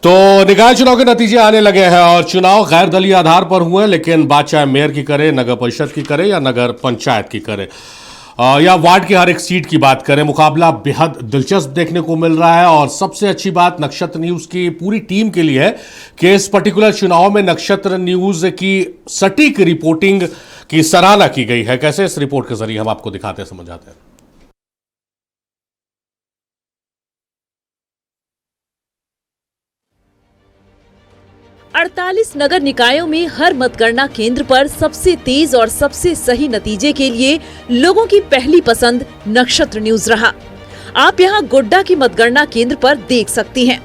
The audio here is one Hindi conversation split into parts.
तो निकाय चुनाव के नतीजे आने लगे हैं और चुनाव गैर दलीय आधार पर हुए, लेकिन बात चाहे मेयर की करे, नगर परिषद की करे या नगर पंचायत की करे या वार्ड की हर एक सीट की बात करें, मुकाबला बेहद दिलचस्प देखने को मिल रहा है। और सबसे अच्छी बात नक्षत्र न्यूज की पूरी टीम के लिए है कि इस पर्टिकुलर चुनाव में नक्षत्र न्यूज की सटीक रिपोर्टिंग की सराहना की गई है। कैसे, इस रिपोर्ट के जरिए हम आपको दिखाते हैं, समझाते हैं। 48 नगर निकायों में हर मतगणना केंद्र पर सबसे तेज और सबसे सही नतीजे के लिए लोगों की पहली पसंद नक्षत्र न्यूज रहा। आप यहां गोड्डा की मतगणना केंद्र पर देख सकती हैं।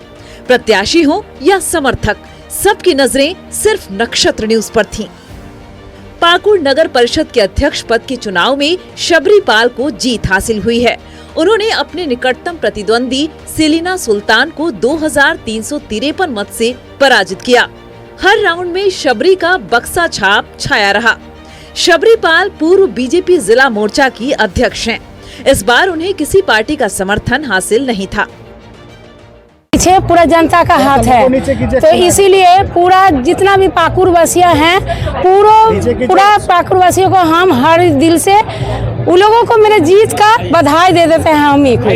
प्रत्याशी हो या समर्थक, सबकी नजरें सिर्फ नक्षत्र न्यूज पर थीं। पाकुड़ नगर परिषद के अध्यक्ष पद के चुनाव में शबरी पाल को जीत हासिल हुई है। उन्होंने अपने निकटतम प्रतिद्वंदी सेलिना सुल्तान को 2353 मत से पराजित किया। हर राउंड में शबरी का बक्सा छाप छाया रहा। शबरी पाल पूर्व बीजेपी जिला मोर्चा की अध्यक्ष हैं। इस बार उन्हें किसी पार्टी का समर्थन हासिल नहीं था। पीछे पूरा जनता का हाथ है, तो इसीलिए पूरा जितना भी पाकुड़ वासियाँ हैं, पूरा पाकुड़ वासियों को हम हर दिल से उन लोगों को मेरे जीत का बधाई दे देते हैं। हम ही को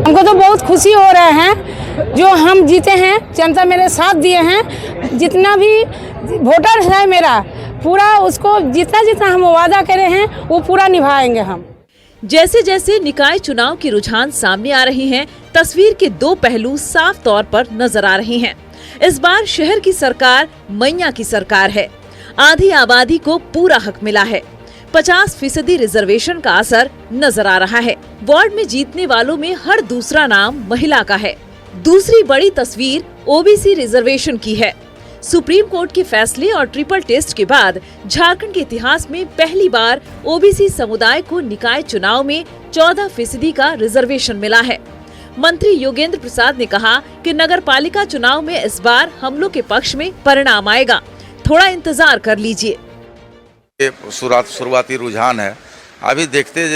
हमको तो बहुत खुशी हो रहे हैं जो हम जीते हैं। जनता मेरे साथ दिए हैं, जितना भी वोटर है मेरा पूरा उसको जितना हम वादा करे हैं वो पूरा निभाएंगे हम। जैसे जैसे निकाय चुनाव की रुझान सामने आ रही हैं, तस्वीर के दो पहलू साफ तौर पर नजर आ रहे हैं। इस बार शहर की सरकार मैया की सरकार है। आधी आबादी को पूरा हक मिला है। 50% रिजर्वेशन का असर नजर आ रहा है। वार्ड में जीतने वालों में हर दूसरा नाम महिला का है। दूसरी बड़ी तस्वीर ओबीसी रिजर्वेशन की है। सुप्रीम कोर्ट के फैसले और ट्रिपल टेस्ट के बाद झारखंड के इतिहास में पहली बार ओबीसी समुदाय को निकाय चुनाव में 14% का रिजर्वेशन मिला है। मंत्री योगेंद्र प्रसाद ने कहा कि नगर पालिका चुनाव में इस बार हम लोग के पक्ष में परिणाम आएगा, थोड़ा इंतजार कर लीजिए। ये शुरुआती रुझान है, अभी देखते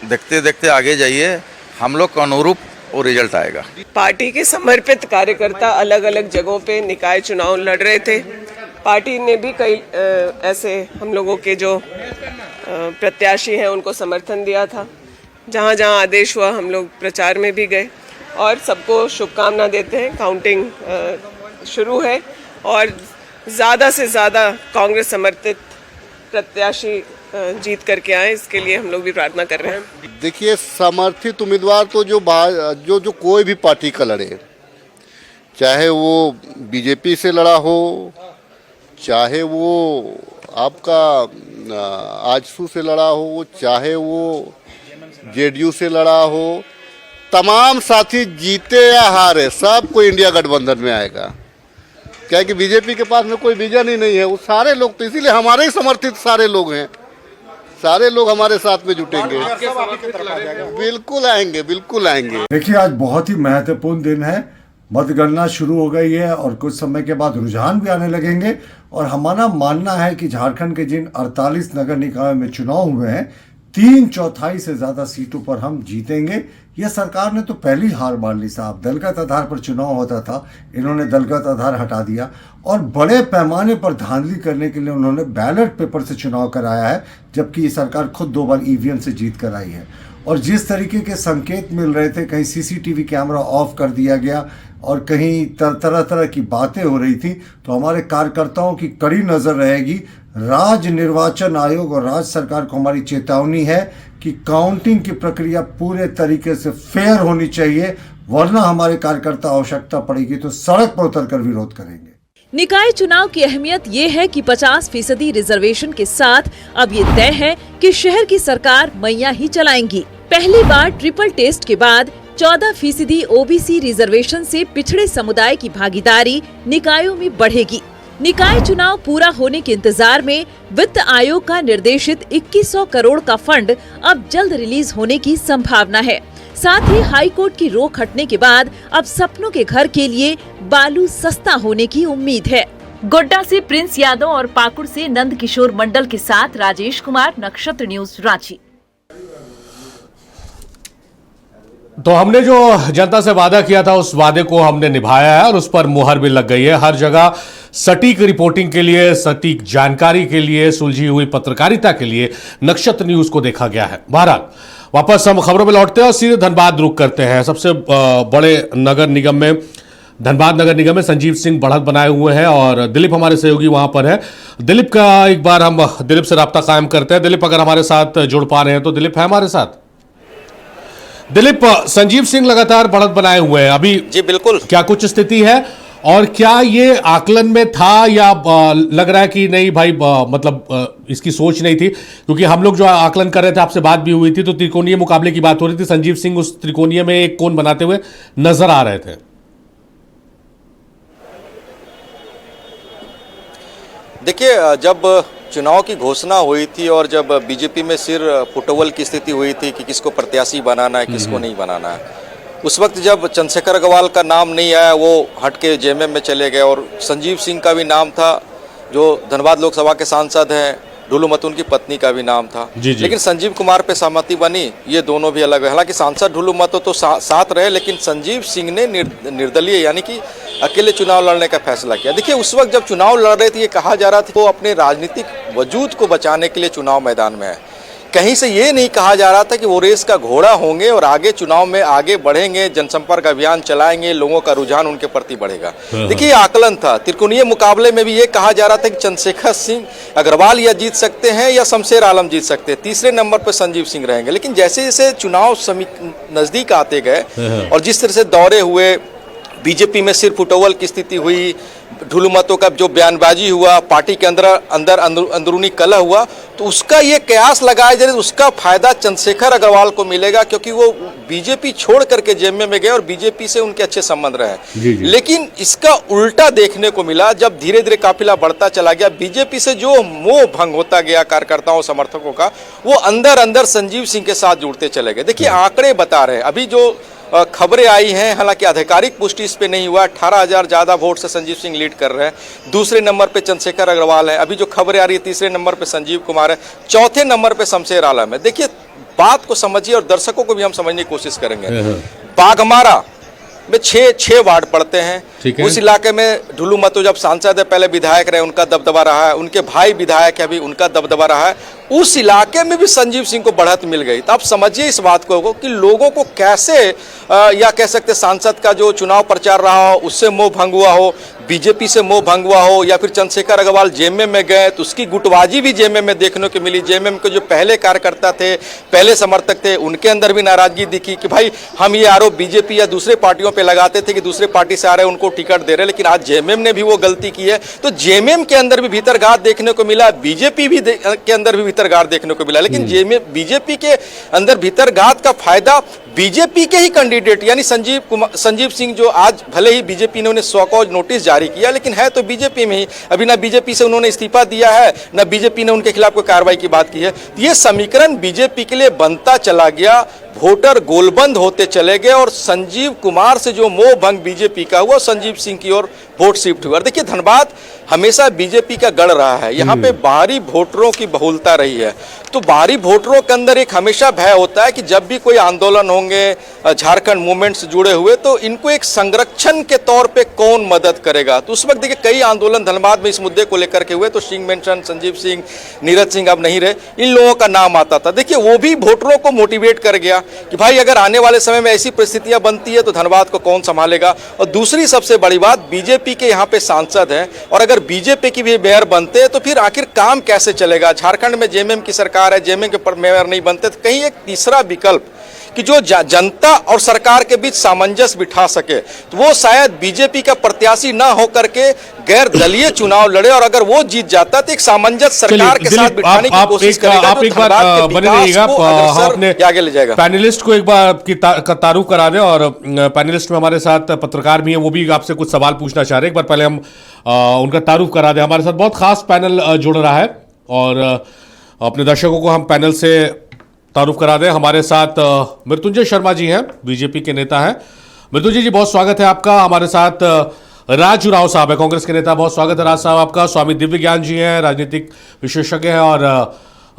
देखते आगे जाइए, हम लोग के अनुरूप वो रिजल्ट आएगा। पार्टी के समर्पित कार्यकर्ता अलग अलग जगहों पे निकाय चुनाव लड़ रहे थे। पार्टी ने भी कई ऐसे हम लोगों के जो प्रत्याशी हैं उनको समर्थन दिया था। जहाँ जहाँ आदेश हुआ हम लोग प्रचार में भी गए और सबको शुभकामना देते हैं। काउंटिंग शुरू है और ज़्यादा से ज़्यादा कांग्रेस समर्थित प्रत्याशी जीत करके आए, इसके लिए हम लोग भी प्रार्थना कर रहे हैं। देखिए, समर्थित उम्मीदवार तो जो कोई भी पार्टी का लड़े, चाहे वो बीजेपी से लड़ा हो, चाहे वो आपका आजसू से लड़ा हो, चाहे वो जेडीयू से लड़ा हो, तमाम साथी जीते या हारे सबको इंडिया गठबंधन में आएगा। क्या कि बीजेपी के पास में कोई विजन ही नहीं है। वो सारे लोग तो इसीलिए हमारे ही समर्थित सारे लोग हैं, सारे लोग हमारे साथ में जुटेंगे। बिल्कुल आएंगे, बिल्कुल आएंगे। देखिए, आज बहुत ही महत्वपूर्ण दिन है। मतगणना शुरू हो गई है और कुछ समय के बाद रुझान भी आने लगेंगे और हमारा मानना है कि झारखंड के जिन 48 नगर निकायों में चुनाव हुए हैं, 3/4 से ज्यादा सीटों पर हम जीतेंगे। यह सरकार ने तो पहली हार मान ली साहब। दलगत आधार पर चुनाव होता था, इन्होंने दलगत आधार हटा दिया और बड़े पैमाने पर धांधली करने के लिए उन्होंने बैलेट पेपर से चुनाव कराया है, जबकि ये सरकार खुद 2 बार ईवीएम से जीत कर आई है। और जिस तरीके के संकेत मिल रहे थे, कहीं सीसीटीवी कैमरा ऑफ कर दिया गया और कहीं तरह तरह की बातें हो रही थी, तो हमारे कार्यकर्ताओं की कड़ी नजर रहेगी। राज्य निर्वाचन आयोग और राज्य सरकार को हमारी चेतावनी है कि काउंटिंग की प्रक्रिया पूरे तरीके से फेयर होनी चाहिए, वरना हमारे कार्यकर्ता आवश्यकता पड़ेगी तो सड़क पर उतरकर विरोध करेंगे। निकाय चुनाव की अहमियत ये है कि 50% रिजर्वेशन के साथ अब ये तय है कि शहर की सरकार मैया ही चलाएंगी। पहली बार ट्रिपल टेस्ट के बाद 14% ओबीसी रिजर्वेशन से पिछड़े समुदाय की भागीदारी निकायों में बढ़ेगी। निकाय चुनाव पूरा होने के इंतजार में वित्त आयोग का निर्देशित 2100 करोड़ का फंड अब जल्द रिलीज होने की संभावना है। साथ ही हाई कोर्ट की रोक हटने के बाद अब सपनों के घर के लिए बालू सस्ता होने की उम्मीद है। गोड्डा से प्रिंस यादव और पाकुड़ से नंद किशोर मंडल के साथ राजेश कुमार, नक्षत्र न्यूज, रांची। तो हमने जो जनता से वादा किया था उस वादे को हमने निभाया है और उस पर मुहर भी लग गई है। हर जगह सटीक रिपोर्टिंग के लिए, सटीक जानकारी के लिए, सुलझी हुई पत्रकारिता के लिए नक्षत्र न्यूज को देखा गया है। बहरहाल वापस हम खबरों में लौटते हैं और सीधे धनबाद रुख करते हैं। सबसे बड़े नगर निगम में, धनबाद नगर निगम में संजीव सिंह बढ़त बनाए हुए हैं और दिलीप हमारे सहयोगी वहां पर है। दिलीप का एक बार हम दिलीप से राब्ता कायम करते हैं। दिलीप अगर हमारे साथ जुड़ पा रहे हैं तो दिलीप है हमारे साथ। दिलीप, संजीव सिंह लगातार बढ़त बनाए हुए हैं अभी। जी बिल्कुल। क्या कुछ स्थिति है और क्या ये आकलन में था या लग रहा है कि नहीं भाई, मतलब इसकी सोच नहीं थी? क्योंकि हम लोग जो आकलन कर रहे थे, आपसे बात भी हुई थी, तो त्रिकोणीय मुकाबले की बात हो रही थी। संजीव सिंह उस त्रिकोणीय में एक कोण बनाते हुए नजर आ रहे थे। देखिए, जब चुनाव की घोषणा हुई थी और जब बीजेपी में सिर फुटबॉल की स्थिति हुई थी कि किसको प्रत्याशी बनाना है, किसको नहीं बनाना है, उस वक्त जब चंद्रशेखर अग्रवाल का नाम नहीं आया, वो हट के जेएमएम में चले गए और संजीव सिंह का भी नाम था, जो धनबाद लोकसभा के सांसद हैं, ढुलू मतून की पत्नी का भी नाम था। लेकिन संजीव कुमार पे सहमति बनी, ये दोनों भी अलग है। हालांकि सांसद ढुलू मतू तो साथ रहे, लेकिन संजीव सिंह ने निर्दलीय यानी कि अकेले चुनाव लड़ने का फैसला किया। देखिए, उस वक्त जब चुनाव लड़ रहे थे, ये कहा जा रहा था वो अपने राजनीतिक वजूद को बचाने के लिए चुनाव मैदान में है। कहीं से ये नहीं कहा जा रहा था कि वो रेस का घोड़ा होंगे और आगे चुनाव में आगे बढ़ेंगे, जनसंपर्क अभियान चलाएंगे, लोगों का रुझान उनके प्रति बढ़ेगा। देखिए, आकलन था। त्रिकोणीय मुकाबले में भी ये कहा जा रहा था कि चंद्रशेखर सिंह अग्रवाल या जीत सकते हैं या शमशेर आलम जीत सकते हैं, तीसरे नंबर पर संजीव सिंह रहेंगे। लेकिन जैसे जैसे चुनाव नजदीक आते गए और जिस तरह से दौरे हुए, बीजेपी में सिर फुटबॉल की स्थिति हुई, ढुलू मतों का जो बयानबाजी हुआ, पार्टी के अंदर अंदरूनी कलह हुआ, तो उसका ये कयास लगाया जाए उसका फायदा चंद्रशेखर अग्रवाल को मिलेगा, क्योंकि वो बीजेपी छोड़ करके जेएमएम में गए और बीजेपी से उनके अच्छे संबंध रहे। लेकिन इसका उल्टा देखने को मिला, जब धीरे धीरे काफिला बढ़ता चला गया, बीजेपी से जो मोह भंग होता गया कार्यकर्ताओं समर्थकों का, वो अंदर अंदर संजीव सिंह के साथ जुड़ते चले गए। देखिए, आंकड़े बता रहे हैं, अभी जो खबरें आई हैं, हालांकि आधिकारिक पुष्टि इस पे नहीं हुआ, 18,000 ज्यादा वोट से संजीव सिंह लीड कर रहे हैं। दूसरे नंबर पे चंद्रशेखर अग्रवाल है। अभी जो खबरें आ रही है, तीसरे नंबर पे संजीव कुमार है, चौथे नंबर पे शमशेर आलम है। देखिए, बात को समझिए और दर्शकों को भी हम समझने की कोशिश करेंगे। बाघमारा में 6 वार्ड पड़ते हैं। उस इलाके में ढुलू मतू जब सांसद है, पहले विधायक रहे, उनका दबदबा रहा है, उनके भाई विधायक है, अभी उनका दबदबा रहा है। उस इलाके में भी संजीव सिंह को बढ़त मिल गई। तो आप समझिए इस बात को कि लोगों को कैसे या कह सकते सांसद का जो चुनाव प्रचार रहा हो उससे मोह भंग हुआ हो, बीजेपी से मोह भंग हुआ हो, या फिर चंद्रशेखर अग्रवाल जेएमएम में गए तो उसकी गुटबाजी भी जेएमएम में देखने को मिली। जेएमएम के जो पहले कार्यकर्ता थे, पहले समर्थक थे, उनके अंदर भी नाराजगी दिखी कि भाई हम ये आरोप बीजेपी या दूसरे पार्टियों पे लगाते थे कि दूसरे पार्टी से आ रहे हैं उनको टिकट दे रहे, लेकिन आज जेएमएम ने भी वो गलती की है। तो जेएमएम के अंदर भी भीतरघात देखने को मिला, बीजेपी भी के अंदर भी भीतरघात देखने को मिला। लेकिन बीजेपी के अंदर भीतरघात का फायदा बीजेपी के ही कैंडिडेट यानी संजीव सिंह, जो आज भले ही बीजेपी ने उन्हें सौकौज नोटिस जारी किया, लेकिन है तो बीजेपी में ही। अभी ना बीजेपी से उन्होंने इस्तीफा दिया है, ना बीजेपी ने उनके खिलाफ कोई कार्रवाई की बात की है। ये समीकरण बीजेपी के लिए बनता चला गया, वोटर गोलबंद होते चले गए और संजीव कुमार से जो मोह भंग बीजेपी का हुआ, संजीव सिंह की ओर वोट शिफ्ट हुआ। देखिए, धनबाद हमेशा बीजेपी का गढ़ रहा है, यहाँ पे बाहरी वोटरों की बहुलता रही है। तो बाहरी वोटरों के अंदर एक हमेशा भय होता है कि जब भी कोई आंदोलन होंगे, झारखंड मूवमेंट से जुड़े हुए, तो इनको एक संरक्षण के तौर पे कौन मदद करेगा। तो उस वक्त देखिए कई आंदोलन धनबाद में इस मुद्दे को लेकर के हुए, तो सिंह मेंशन, संजीव सिंह, नीरज सिंह अब नहीं रहे, इन लोगों का नाम आता था। देखिए, वो भी वोटरों को मोटिवेट कर गया कि भाई अगर आने वाले समय में ऐसी परिस्थितियां बनती है तो धनबाद को कौन संभालेगा। और दूसरी सबसे बड़ी बात, बीजेपी के यहाँ पे सांसद हैं और अगर बीजेपी की भी मेयर बनते हैं तो फिर आखिर काम कैसे चलेगा। झारखंड में जेएमएम की सरकार है, जेएमएम के मेयर नहीं बनते, तो कहीं एक तीसरा विकल्प कि जो जनता और सरकार के बीच सामंजस्य बिठा सके, तो वो शायद बीजेपी का प्रत्याशी ना हो करके गैर दलीय चुनाव लड़े, और अगर वो जीत जाता तो एक सामंजस्य सरकार के साथ बिठाने की कोशिश करेगा। आप एक बार बने रहिएगा, आगे ले जाएगा। पैनलिस्ट को एक बार की तारुफ करा दें, और पैनलिस्ट में हमारे साथ पत्रकार भी हैं, वो भी आपसे कुछ सवाल पूछना चाह रहे हैं। एक बार पहले हम उनका तारुफ करा दें। हमारे साथ बहुत खास पैनल जुड़ रहा है और अपने दर्शकों को हम पैनल से तारुफ करा दें। हमारे साथ मृत्युंजय शर्मा जी हैं, बीजेपी के नेता हैं। मृत्युंजय जी, बहुत स्वागत है आपका। हमारे साथ राज उरांव साहब है, कांग्रेस के नेता, बहुत स्वागत है राज साहब आपका। स्वामी दिव्य ज्ञान जी हैं, राजनीतिक विशेषज्ञ हैं और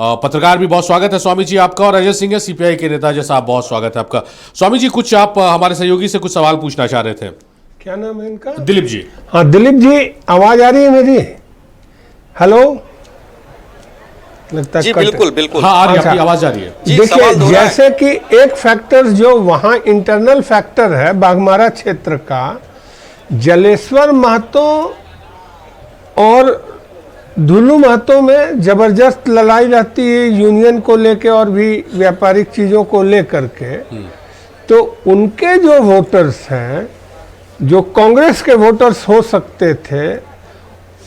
पत्रकार भी बहुत स्वागत है स्वामी जी आपका, और अजय सिंह है सीपीआई के नेता। जैसा आप बहुत स्वागत है आपका। स्वामी जी, कुछ आप हमारे सहयोगी से कुछ सवाल पूछना चाह रहे थे। क्या नाम है इनका? दिलीप जी। हाँ दिलीप जी, आवाज आ रही है मेरी? हेलो, लगता जी है बिल्कुल बिल्कुल। हाँ, आ रही है, अच्छा। आपकी आवाज आ रही है। जी, देखिए, सवाल दोहरा है। जैसे कि एक फैक्टर जो वहाँ इंटरनल फैक्टर है बाघमारा क्षेत्र का, जलेश्वर महतो और धुलू महतो में जबरदस्त लड़ाई रहती है यूनियन को लेके और भी व्यापारिक चीजों को लेकर के। तो उनके जो वोटर्स हैं, जो कांग्रेस के वोटर्स हो सकते थे,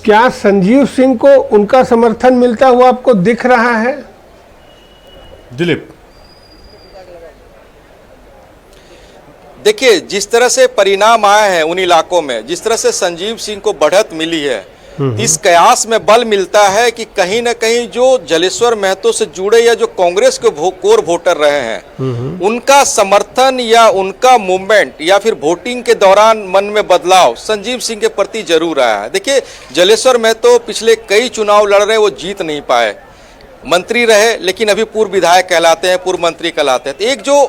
क्या संजीव सिंह को उनका समर्थन मिलता हुआ आपको दिख रहा है? दिलीप, देखिए, जिस तरह से परिणाम आए हैं उन इलाकों में, जिस तरह से संजीव सिंह को बढ़त मिली है, इस कयास में बल मिलता है कि कहीं ना कहीं जो जलेश्वर महतो से जुड़े या जो कांग्रेस के कोर वोटर रहे हैं, उनका समर्थन या उनका मूवमेंट या फिर वोटिंग के दौरान मन में बदलाव संजीव सिंह के प्रति जरूर आया है। देखिए, जलेश्वर महतो पिछले कई चुनाव लड़ रहे, वो जीत नहीं पाए, मंत्री रहे, लेकिन अभी पूर्व विधायक कहलाते हैं, पूर्व मंत्री कहलाते हैं। तो एक जो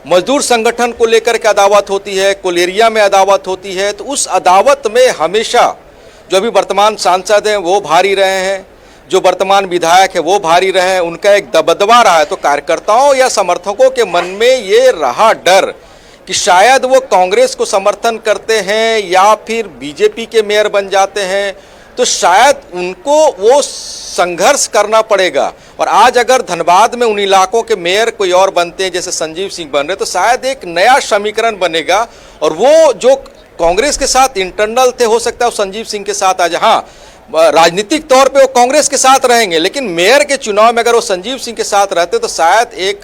मजदूर संगठन को लेकर के अदावत होती है, कोलेरिया में अदावत होती है, तो उस अदावत में हमेशा जो अभी वर्तमान सांसद हैं वो भारी रहे हैं, जो वर्तमान विधायक है वो भारी रहे हैं, उनका एक दबदबा रहा है। तो कार्यकर्ताओं या समर्थकों के मन में ये रहा डर कि शायद वो कांग्रेस को समर्थन करते हैं या फिर बीजेपी के मेयर बन जाते हैं, तो शायद उनको वो संघर्ष करना पड़ेगा। और आज अगर धनबाद में उन इलाकों के मेयर कोई और बनते हैं, जैसे संजीव सिंह बन रहे, तो शायद एक नया समीकरण बनेगा, और वो जो कांग्रेस के साथ इंटरनल थे, हो सकता है संजीव सिंह के साथ आज, हाँ राजनीतिक तौर पे वो कांग्रेस के साथ रहेंगे, लेकिन मेयर के चुनाव में अगर वो संजीव सिंह के साथ रहते तो शायद एक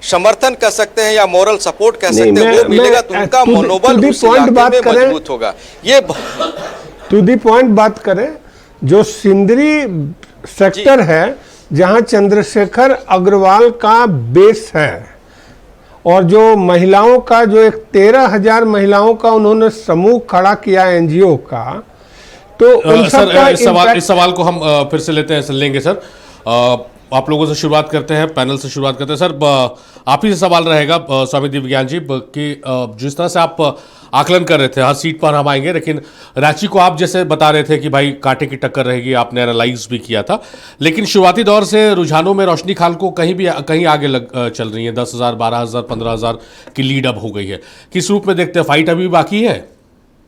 समर्थन कह सकते हैं या मोरल सपोर्ट कह सकते हैं, वो मिलेगा, तो उनका मनोबल उस इलाके में मजबूत होगा। ये टू दी पॉइंट बात करें, जो सिंदरी सेक्टर है जहां चंद्रशेखर अग्रवाल का बेस है, और जो महिलाओं का जो एक 13,000 महिलाओं का उन्होंने समूह खड़ा किया एनजीओ का, तो उन सब का इस सवाल को हम फिर से लेंगे सर। आप लोगों से शुरुआत करते हैं, पैनल से शुरुआत करते हैं। सर, आप ही से सवाल रहेगा स्वामी दिव्यज्ञान जी, कि जिस तरह से आप आकलन कर रहे थे, हर सीट पर हम आएंगे, लेकिन रांची को आप जैसे बता रहे थे कि भाई कांटे की टक्कर रहेगी, आपने एनालाइज भी किया था, लेकिन शुरुआती दौर से रुझानों में रोशनी खान को कहीं आगे चल रही है। 10,000, 12,000, 15,000 की लीड अब हो गई है। किस रूप में देखते हैं? फाइट अभी बाकी है?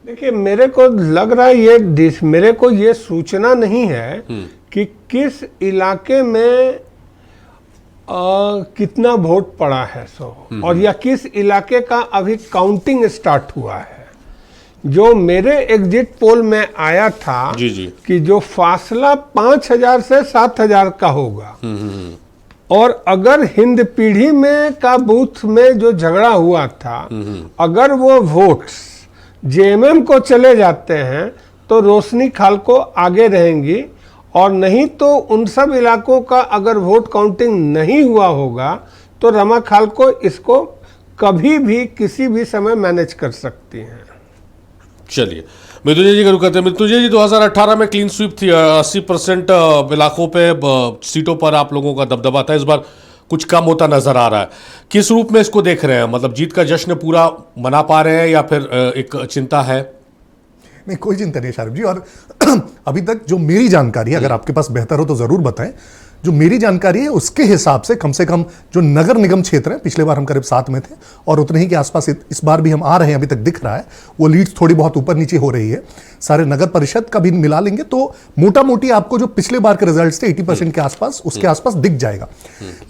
देखिए, मेरे को लग रहा है मेरे को ये सूचना नहीं है कि किस इलाके में कितना वोट पड़ा है और या किस इलाके का अभी काउंटिंग स्टार्ट हुआ है। जो मेरे एग्जिट पोल में आया था जी। कि जो फासला 5,000 से 7,000 का होगा, और अगर हिंद पीढ़ी में का बूथ में जो झगड़ा हुआ था, अगर वो वोट्स जेएमएम को चले जाते हैं तो रोशनी खाल को आगे रहेंगी, और नहीं तो उन सब इलाकों का अगर वोट काउंटिंग नहीं हुआ होगा तो रमा खाल को इसको कभी भी किसी भी समय मैनेज कर सकती हैं। चलिए, मृत्युंजय जी का रुक करते हैं। मृत्युंजय जी, 2018 में क्लीन स्वीप थी, 80% इलाकों पे सीटों पर आप लोगों का दबदबा था। इस बार कुछ कम होता नजर आ रहा है। किस रूप में इसको देख रहे हैं? मतलब जीत का जश्न पूरा मना पा रहे हैं या फिर एक चिंता है? नहीं, कोई चिंता नहीं शाहरुख जी। और अभी तक जो मेरी जानकारी है, अगर आपके पास बेहतर हो तो जरूर बताएं, जो मेरी जानकारी है उसके हिसाब से कम जो नगर निगम क्षेत्र है, पिछले बार हम करीब 7 में थे और उतने ही के आसपास इस बार भी हम आ रहे हैं, अभी तक दिख रहा है। वो लीड्स थोड़ी बहुत ऊपर नीचे हो रही है। सारे नगर परिषद का भी मिला लेंगे तो मोटा मोटी आपको जो पिछले बार के रिजल्ट थे 80% के आसपास, उसके आसपास दिख जाएगा।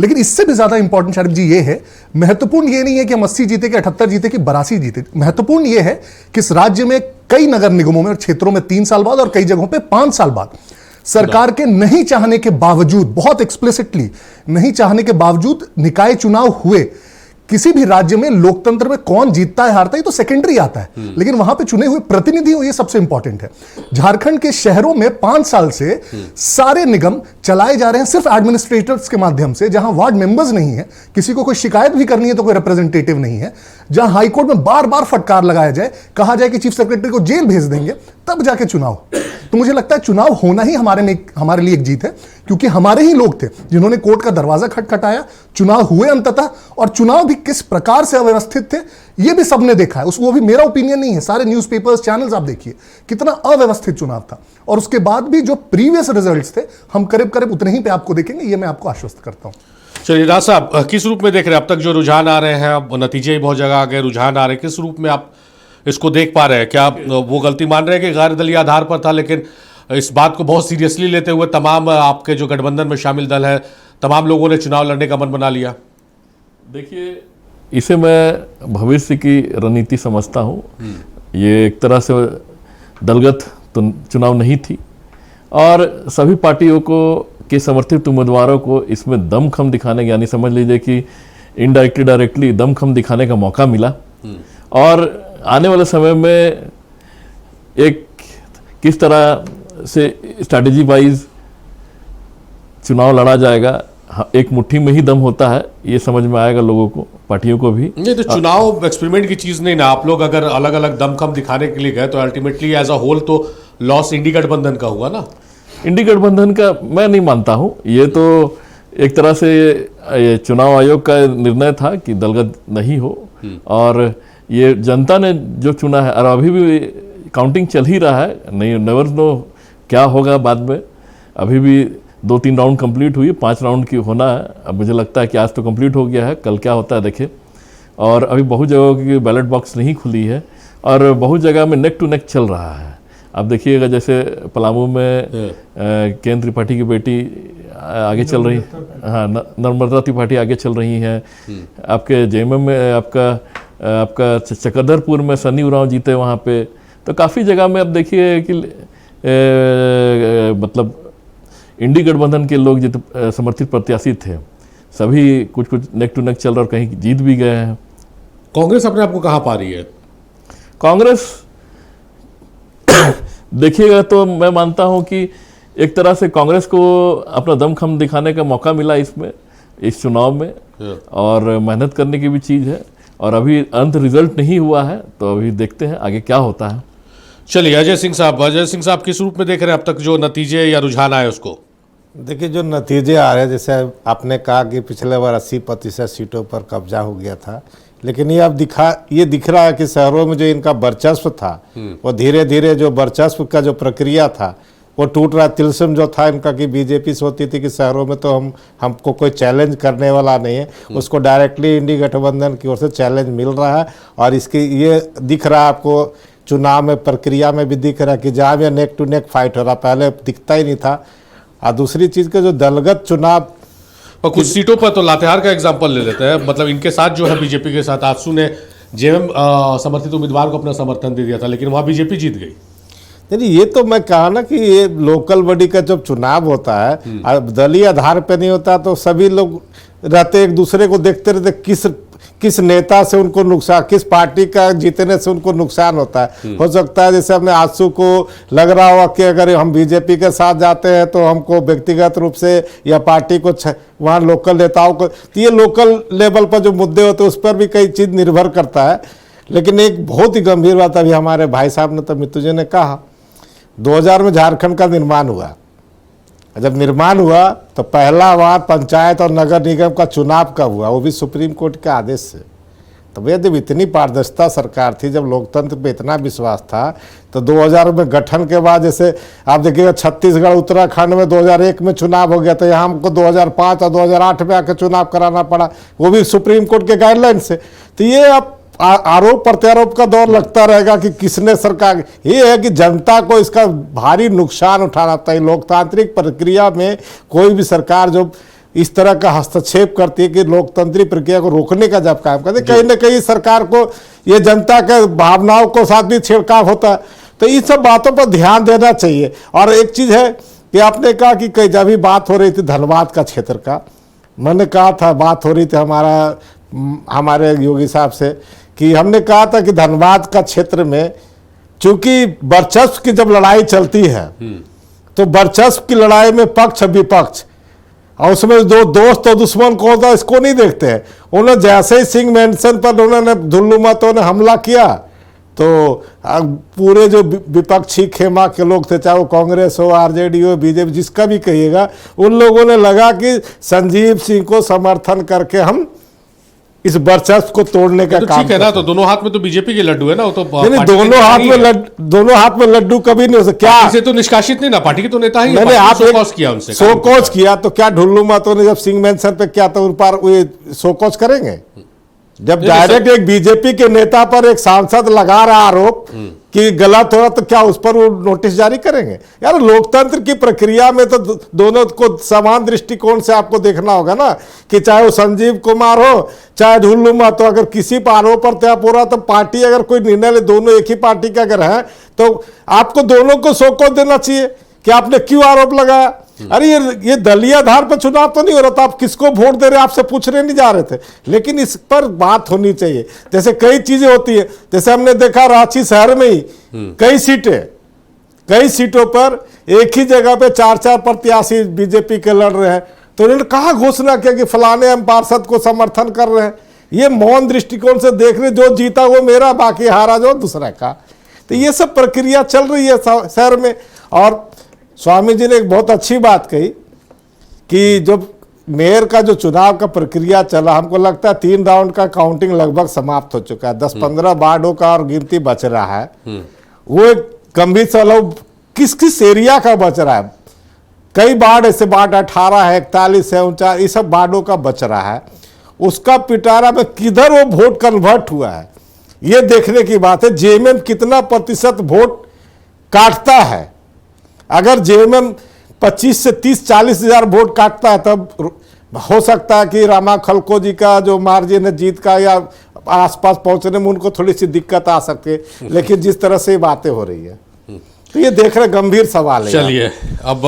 लेकिन इससे भी ज्यादा इंपॉर्टेंट शाहरुख जी ये है, महत्वपूर्ण ये नहीं है कि हम 80 जीते कि 78 जीते कि 82 जीते। महत्वपूर्ण ये है कि इस राज्य में कई नगर निगमों में और क्षेत्रों में 3 साल बाद और कई जगहों पे 5 साल बाद सरकार के नहीं चाहने के बावजूद, बहुत एक्सप्लिसिटली नहीं चाहने के बावजूद निकाय चुनाव हुए। किसी भी राज्य में लोकतंत्र में कौन जीतता है हारता है तो सेकेंडरी आता है, लेकिन वहां पे चुने हुए प्रतिनिधि हो, ये सबसे इंपॉर्टेंट है। झारखंड के शहरों में 5 साल से सारे निगम चलाए जा रहे हैं सिर्फ एडमिनिस्ट्रेटर्स के माध्यम से, जहां वार्ड मेंबर्स नहीं है, किसी को कोई शिकायत भी करनी है तो कोई रिप्रेजेंटेटिव नहीं है, जहां हाईकोर्ट में बार बार फटकार लगाया जाए, कहा जाए कि चीफ सेक्रेटरी को जेल भेज देंगे, तब जाके चुनाव। तो मुझे लगता है चुनाव होना ही हमारे लिए एक जीत है, क्योंकि हमारे ही लोग थे जिन्होंने कोर्ट का दरवाजा खटखटाया, चुनाव हुए अंततः, और चुनाव भी किस प्रकार से अव्यवस्थित थे ये भी सबने देखा है। वो भी मेरा ओपिनियन नहीं है, सारे न्यूज़पेपर्स, चैनल्स आप देखिए कितना अव्यवस्थित चुनाव था। और उसके बाद भी जो प्रीवियस रिजल्ट्स थे हम करीब करीब उतने ही पे आपको देखेंगे, ये मैं आपको आश्वस्त करता हूं। चलिए राज साहब, किस रूप में देख रहे हैं अब तक जो रुझान आ रहे हैं? अब नतीजे ही बहुत जगह आ गए, रुझान आ रहे हैं, किस रूप में आप इसको देख पा रहे हैं? क्या आप वो गलती मान रहे हैं कि गैर दलीय आधार पर था, लेकिन इस बात को बहुत सीरियसली लेते हुए तमाम आपके जो गठबंधन में शामिल दल है, तमाम लोगों ने चुनाव लड़ने का मन बना लिया? देखिए, इसे मैं भविष्य की रणनीति समझता हूँ। ये एक तरह से दलगत तो चुनाव नहीं थी, और सभी पार्टियों को के समर्थित उम्मीदवारों को इसमें दमखम दिखाने, यानी समझ लीजिए कि इनडायरेक्टली डायरेक्टली दमखम दिखाने का मौका मिला। और आने वाले समय में एक किस तरह से स्ट्रैटेजी वाइज चुनाव लड़ा जाएगा, एक मुट्ठी में ही दम होता है, ये समझ में आएगा लोगों को, पार्टियों को भी। नहीं तो चुनाव एक्सपेरिमेंट की चीज नहीं ना। आप लोग अगर अलग अलग दमखम दिखाने के लिए गए तो अल्टीमेटली एज अ होल तो लॉस इंडी गठबंधन का हुआ ना। इंडी गठबंधन का मैं नहीं मानता हूँ, ये तो एक तरह से ये चुनाव आयोग का निर्णय था कि दलगत नहीं हो, और ये जनता ने जो चुना है। और अभी भी काउंटिंग चल ही रहा है, नहीं, नेवर नो क्या होगा बाद में। अभी भी 2-3 राउंड कंप्लीट हुई, 5 राउंड की होना है। अब मुझे लगता है कि आज तो कंप्लीट हो गया है, कल क्या होता है देखें। और अभी बहुत जगहों की बैलेट बॉक्स नहीं खुली है, और बहुत जगह में नेक टू नेक चल रहा है। अब देखिएगा, जैसे पलामू में केंद्र त्रिपाठी की बेटी आगे चल रही, हाँ, नर्मदा त्रिपाठी आगे चल रही हैं। आपके जेएमएम में आपका चक्रधरपुर में सनी उरांव जीते वहाँ पे। तो काफ़ी जगह में अब देखिए कि मतलब इंडी गठबंधन के लोग जितने समर्थित प्रत्याशी थे, सभी कुछ कुछ नेक टू नेक चल रहा, और कहीं जीत भी गए हैं। कांग्रेस अपने आप को कहाँ पा रही है? कांग्रेस देखिएगा तो मैं मानता हूं कि एक तरह से कांग्रेस को अपना दमखम दिखाने का मौका मिला इस चुनाव में, और मेहनत करने की भी चीज़ है। और अभी अंत रिजल्ट नहीं हुआ है, तो अभी देखते हैं आगे क्या होता है। चलिए अजय सिंह साहब किस रूप में देख रहे हैं अब तक जो नतीजे या रुझान आए उसको? देखिए, जो नतीजे आ रहे हैं, जैसे आपने कहा कि पिछले बार 80% सीटों पर कब्जा हो गया था, लेकिन ये अब दिख रहा है कि शहरों में जो इनका वर्चस्व था, वो धीरे धीरे जो वर्चस्व का जो प्रक्रिया था वो टूट रहा। तिलस्म जो था इनका कि बीजेपी सोचती थी कि शहरों में तो हमको कोई चैलेंज करने वाला नहीं है, उसको डायरेक्टली इंडी गठबंधन की ओर से चैलेंज मिल रहा है। और इसकी ये दिख रहा है आपको चुनाव में, प्रक्रिया में भी दिख रहा है कि जहाँ भी नेक टू नेक फाइट हो रहा, पहले दिखता ही नहीं था। और दूसरी चीज़ के जो दलगत चुनाव, और कुछ सीटों पर तो लातेहार का एग्जांपल ले लेते हैं, मतलब इनके साथ जो है बीजेपी के साथ आजसू ने जेएमएम समर्थित उम्मीदवार को अपना समर्थन दे दिया था, लेकिन वहाँ बीजेपी जीत गई। नहीं, ये तो मैं कहा ना कि ये लोकल बॉडी का जब चुनाव होता है, दलीय आधार पे नहीं होता, तो सभी लोग रहते एक दूसरे को देखते रहते किस नेता से उनको नुकसान, किस पार्टी का जीतने से उनको नुकसान होता है। हो सकता है जैसे हमने आजसू को लग रहा होगा कि अगर हम बीजेपी के साथ जाते हैं तो हमको व्यक्तिगत रूप से या पार्टी को वहाँ लोकल नेताओं को, तो ये लोकल लेवल पर जो मुद्दे होते हैं उस पर भी कई चीज़ निर्भर करता है। लेकिन एक बहुत ही गंभीर बात अभी हमारे भाई साहब ने, तो मित्तू जी ने कहा, 2000 में झारखंड का निर्माण हुआ। जब निर्माण हुआ तो पहला बार पंचायत और नगर निगम का चुनाव कब हुआ, वो भी सुप्रीम कोर्ट के आदेश से। तो भैया, जब इतनी पारदर्शिता सरकार थी, जब लोकतंत्र पे इतना विश्वास था, तो 2000 में गठन के बाद, जैसे आप देखिएगा छत्तीसगढ़ उत्तराखंड में 2001 में चुनाव हो गया, तो यहाँ हमको 2005 और 2008 में आके चुनाव कराना पड़ा, वो भी सुप्रीम कोर्ट के गाइडलाइन से। तो ये अब आरोप प्रत्यारोप का दौर लगता रहेगा कि किसने सरकार, ये है कि जनता को इसका भारी नुकसान उठाना चाहिए। लोकतांत्रिक प्रक्रिया में कोई भी सरकार जो इस तरह का हस्तक्षेप करती है कि लोकतांत्रिक प्रक्रिया को रोकने का जब काम करते, कहीं ना कहीं सरकार को ये जनता के भावनाओं को साथ भी छिड़काव होता है। तो इन सब बातों पर ध्यान देना चाहिए। और एक चीज़ है कि आपने कहा कि कई जब भी बात हो रही थी धनबाद का क्षेत्र का, मैंने कहा था, बात हो रही थी हमारे योगी साहब से, कि हमने कहा था कि धनबाद का क्षेत्र में चूंकि वर्चस्व की जब लड़ाई चलती है, तो वर्चस्व की लड़ाई में पक्ष विपक्ष, और उसमें दो दोस्त और दुश्मन कौन था इसको नहीं देखते हैं। उन्होंने जैसे ही सिंह मेंशन पर उन्होंने धुल्लू मतों ने हमला किया, तो पूरे जो विपक्षी खेमा के लोग थे, चाहे वो कांग्रेस हो, आरजेडी हो, बीजेपी, जिसका भी कहिएगा, उन लोगों ने लगा कि संजीव सिंह को समर्थन करके हम इस वर्चस्व को तोड़ने का काम ठीक है ना। तो दोनों हाथ में तो बीजेपी के लड्डू है ना, वो तो दोनों हाथ में लड्डू कभी नहीं हो सकता। क्या इसे तो निष्कासित नहीं ना, पार्टी के तो नेता ही। मैंने आप शोकॉज किया उनसे, शोकॉज किया तो क्या ढुल्लू महतो ने जब सिंह मेंशन पे किया तो उन पर शोकॉज करेंगे? जब डायरेक्ट एक बीजेपी के नेता पर एक सांसद लगा रहा आरोप कि गलत हो रहा, तो क्या उस पर वो नोटिस जारी करेंगे? यार लोकतंत्र की प्रक्रिया में तो दोनों को समान दृष्टिकोण से आपको देखना होगा ना, कि चाहे वो संजीव कुमार हो चाहे ढुल्लू महतो, अगर किसी पर आरोप प्रत्यारोप हो रहा तो पार्टी अगर कोई निर्णय ले, दोनों एक ही पार्टी का अगर है तो आपको दोनों को शोकॉज देना चाहिए कि आपने क्यों आरोप लगाया। अरे ये दलीय आधार पर चुनाव तो नहीं हो रहा था, आप किसको वोट दे रहे हैं आपसे पूछने नहीं जा रहे थे, लेकिन इस पर बात होनी चाहिए। जैसे कई चीजें होती है, जैसे हमने देखा रांची शहर में ही कई सीटों पर एक ही जगह पे 4-4 प्रत्याशी बीजेपी के लड़ रहे हैं, तो उन्होंने कहा घोषणा किया कि फलाने हम पार्षद को समर्थन कर रहे हैं। ये मौन दृष्टिकोण से देख रहे, जो जीता वो मेरा, बाकी हारा जो दूसरा का। तो ये सब प्रक्रिया चल रही है शहर में। और स्वामी जी ने एक बहुत अच्छी बात कही कि जब मेयर का जो चुनाव का प्रक्रिया चला, हमको लगता है 3 राउंड का काउंटिंग लगभग समाप्त हो चुका है, 10-15 वार्डों का और गिनती बच रहा है। वो एक गंभीर सवाल किस किस एरिया का बच रहा है। कई वार्ड ऐसे वार्ड 18 है, 41 है, 49, ये सब वार्डों का बच रहा है। उसका पिटारा में किधर वो वोट कन्वर्ट हुआ है, ये देखने की बात है। जेएमएम कितना प्रतिशत वोट काटता है। अगर जेएमएम 25 से 30-40 हजार वोट काटता है, तब हो सकता है कि रामा खलको जी का जो मार्जिन है जीत का या आसपास पहुंचने में उनको थोड़ी सी दिक्कत आ सकती है, लेकिन जिस तरह से बातें हो रही है तो ये देख रहे गंभीर सवाल है। चलिए, अब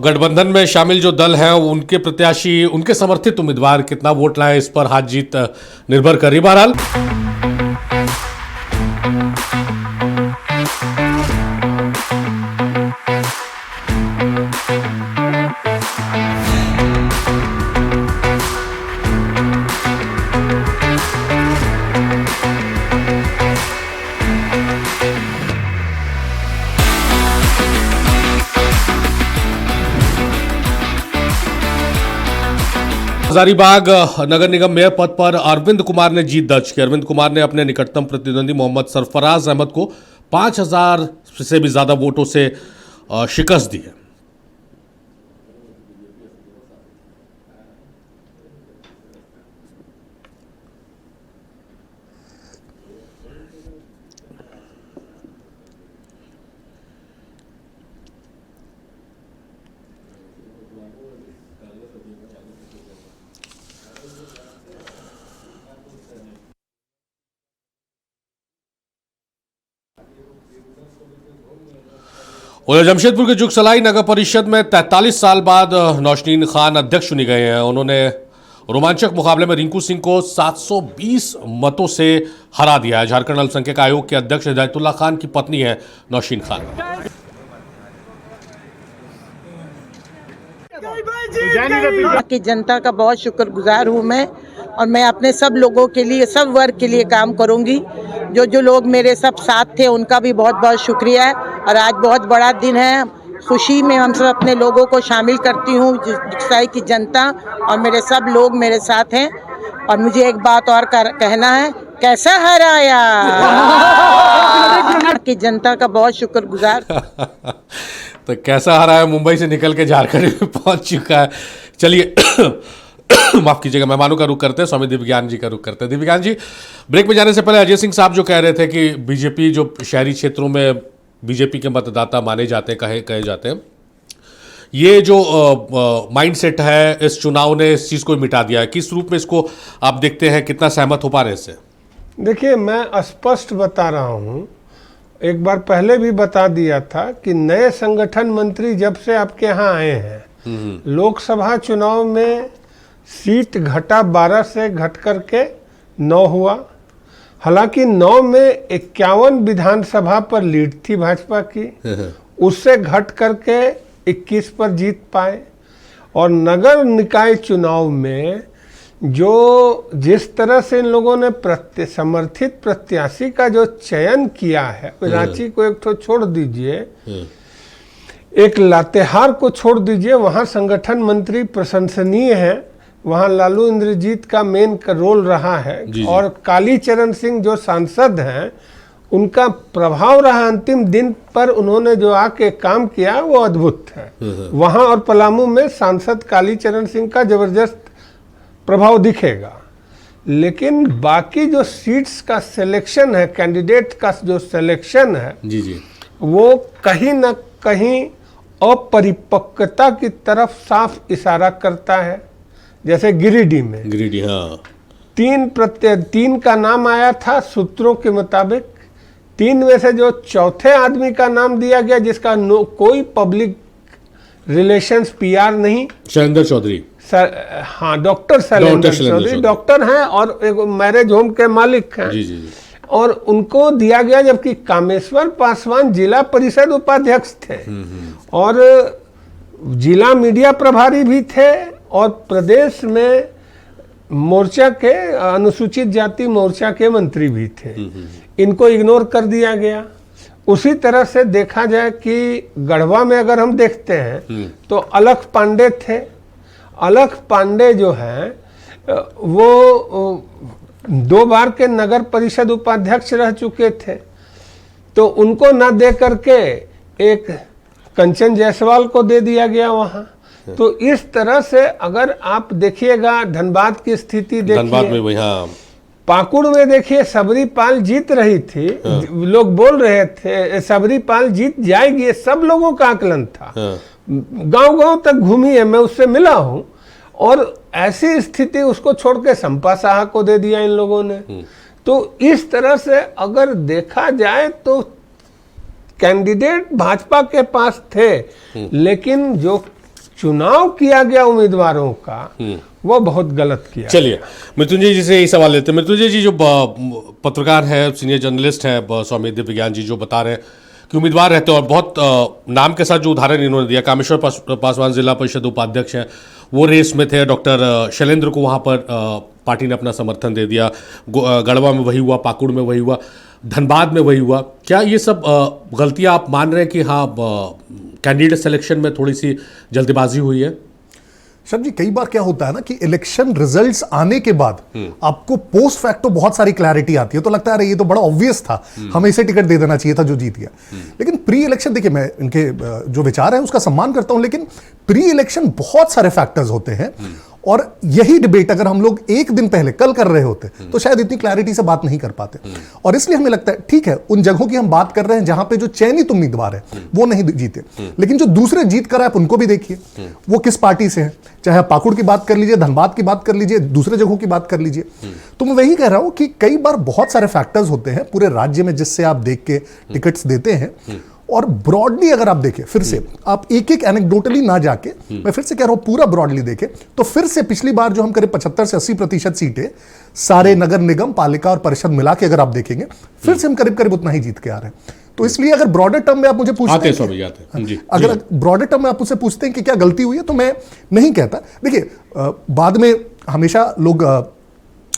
गठबंधन में शामिल जो दल हैं उनके प्रत्याशी, उनके समर्थित उम्मीदवार कितना वोट लाए, इस पर हाथ जीत निर्भर करी। बहरहाल हजारीबाग नगर निगम मेयर पद पर अरविंद कुमार ने जीत दर्ज की। अरविंद कुमार ने अपने निकटतम प्रतिद्वंदी मोहम्मद सरफराज अहमद को 5000 से भी ज्यादा वोटों से शिकस्त दी है। उधर जमशेदपुर के जुगसलाई नगर परिषद में 43 साल बाद नौशनीन खान अध्यक्ष चुनी गए हैं। उन्होंने रोमांचक मुकाबले में रिंकू सिंह को 720 मतों से हरा दिया है। झारखंड अल्पसंख्यक आयोग के अध्यक्ष हिदायतुल्लाह खान की पत्नी है नौशीन खान। की जनता का बहुत शुक्रगुजार हूँ मैं, और मैं अपने सब लोगों के लिए, सब वर्ग के लिए काम करूँगी। जो लोग मेरे सब साथ थे उनका भी बहुत बहुत शुक्रिया है। और आज बहुत बड़ा दिन है, खुशी में हम सब अपने लोगों को शामिल करती हूँ, जुगसाई की जनता और मेरे सब लोग मेरे साथ हैं। और मुझे एक बात और कहना है, कैसा हराया की जनता का बहुत शुक्रगुजार। तो कैसा हराया, मुंबई से निकल के झारखंड में पहुंच चुका है। चलिए माफ कीजिएगा, मेहमानों का रुख करते हैं, स्वामी दिव्यज्ञान जी का रुख करते हैं। दिव्यज्ञान जी, ब्रेक में जाने से पहले अजय सिंह साहब जो कह रहे थे कि बीजेपी जो शहरी क्षेत्रों में बीजेपी के मतदाता माने जाते हैं, कहे जाते हैं, ये जो माइंडसेट है इस चुनाव ने इस चीज़ को मिटा दिया है। किस रूप में इसको आप देखते हैं, कितना सहमत हो पा रहे इससे? देखिए, मैं स्पष्ट बता रहा हूँ, एक बार पहले भी बता दिया था कि नए संगठन मंत्री जब से आपके यहाँ आए हैं, लोकसभा चुनाव में सीट घटा 12 से घट करके 9 हुआ। हालांकि 9 में 51 विधानसभा पर लीड थी भाजपा की, उससे घट करके 21 पर जीत पाए। और नगर निकाय चुनाव में जो जिस तरह से इन लोगों ने समर्थित प्रत्याशी का जो चयन किया है, रांची को एक तो छोड़ दीजिए, एक लातेहार को छोड़ दीजिए, वहाँ संगठन मंत्री प्रशंसनीय है, वहाँ लालू इंद्रजीत का मेन रोल रहा है, और कालीचरण सिंह जो सांसद हैं उनका प्रभाव रहा अंतिम दिन पर, उन्होंने जो आके काम किया वो अद्भुत है। वहाँ और पलामू में सांसद कालीचरण सिंह का जबरदस्त प्रभाव दिखेगा, लेकिन बाकी जो सीट्स का सिलेक्शन है, कैंडिडेट का जो सिलेक्शन है, वो कहीं ना कहीं अपरिपक्वता की तरफ साफ इशारा करता है। जैसे गिरिडीह में हाँ, तीन का नाम आया था सूत्रों के मुताबिक, 3 में से जो चौथे आदमी का नाम दिया गया जिसका कोई पब्लिक रिलेशंस PR नहीं, शैलेंद्र चौधरी, हाँ डॉक्टर शैलेंद्र चौधरी डॉक्टर हैं और एक मैरिज होम के मालिक हैं, और उनको दिया गया, जबकि कामेश्वर पासवान जिला परिषद उपाध्यक्ष थे और जिला मीडिया प्रभारी भी थे और प्रदेश में मोर्चा के अनुसूचित जाति मोर्चा के मंत्री भी थे। इनको इग्नोर कर दिया गया। उसी तरह से देखा जाए कि गढ़वा में अगर हम देखते हैं तो अलख पांडे थे। अलख पांडे जो हैं वो 2 बार के नगर परिषद उपाध्यक्ष रह चुके थे, तो उनको ना दे करके एक कंचन जायसवाल को दे दिया गया वहाँ। तो इस तरह से अगर आप देखिएगा, धनबाद की स्थिति देखिए, धनबाद में वहाँ पाकुड़ में देखिए सबरी पाल जीत रही थी, लोग बोल रहे थे सबरी पाल जीत जाएगी, ये सब लोगों का आकलन था। गांव-गांव तक घूमी है, मैं उससे मिला हूँ, और ऐसी स्थिति उसको छोड़ के संपा साहा को दे दिया इन लोगों ने। तो इस तरह से अगर देखा जाए तो कैंडिडेट भाजपा के पास थे, लेकिन जो चुनाव किया गया उम्मीदवारों का वो बहुत गलत किया। चलिए मृत्युंजय जी से यही सवाल लेते हैं। मृत्युंजय जी जो पत्रकार है, सीनियर जर्नलिस्ट है स्वामी दिव्यज्ञान जी, जो बता रहे हैं कि उम्मीदवार रहते हैं और बहुत नाम के साथ जो उदाहरण इन्होंने दिया, कामेश्वर पासवान जिला परिषद उपाध्यक्ष हैं, वो रेस में थे, डॉक्टर शैलेंद्र को वहाँ पर पार्टी ने अपना समर्थन दे दिया, गढ़वा में वही हुआ, पाकुड़ में वही हुआ, धनबाद में वही हुआ। क्या ये सब गलतियाँ आप मान रहे हैं कि हाँ कैंडिडेट सिलेक्शन में थोड़ी सी जल्दबाजी हुई है? सर जी, कई बार क्या होता है ना कि इलेक्शन रिजल्ट्स आने के बाद आपको पोस्ट फैक्टो बहुत सारी क्लैरिटी आती है, तो लगता है ये तो बड़ा ऑब्वियस था, हमें इसे टिकट दे देना चाहिए था जो जीत गया। लेकिन प्री इलेक्शन, देखिए मैं इनके जो विचार है उसका सम्मान करता हूं, लेकिन प्री इलेक्शन बहुत सारे फैक्टर्स होते हैं, और यही डिबेट अगर हम लोग एक दिन पहले कल कर रहे होते तो शायद इतनी क्लैरिटी से बात नहीं कर पाते। और इसलिए हमें लगता है ठीक है, उन जगहों की हम बात कर रहे हैं जहां पे जो चयनित उम्मीदवार है वो नहीं जीते, लेकिन जो दूसरे जीत कर आप उनको भी देखिए वो किस पार्टी से है। चाहे आप पाकुड़ की बात कर लीजिए, धनबाद की बात कर लीजिए, दूसरे जगहों की बात कर लीजिए। तो मैं वही कह रहा हूं कि कई बार बहुत सारे फैक्टर्स होते हैं पूरे राज्य में जिससे आप देख के टिकट्स देते हैं। और ब्रॉडली अगर आप देखें, फिर से आप एक एक एनेक्डोटली ना जाके, मैं फिर से कह रहा हूं पूरा ब्रॉडली देखें, तो फिर से पिछली बार जो हम करीब 75 से 80% सीटें सारे नगर निगम, पालिका और परिषद मिला के अगर आप देखेंगे, फिर से हम करीब करीब उतना ही जीत के आ रहे हैं। तो इसलिए अगर ब्रॉडर टर्म में आप मुझे पूछते हैं, अगर ब्रॉडर टर्म में आप मुझसे पूछते हैं कि क्या गलती हुई है, तो मैं नहीं कहता। देखिए बाद में हमेशा लोग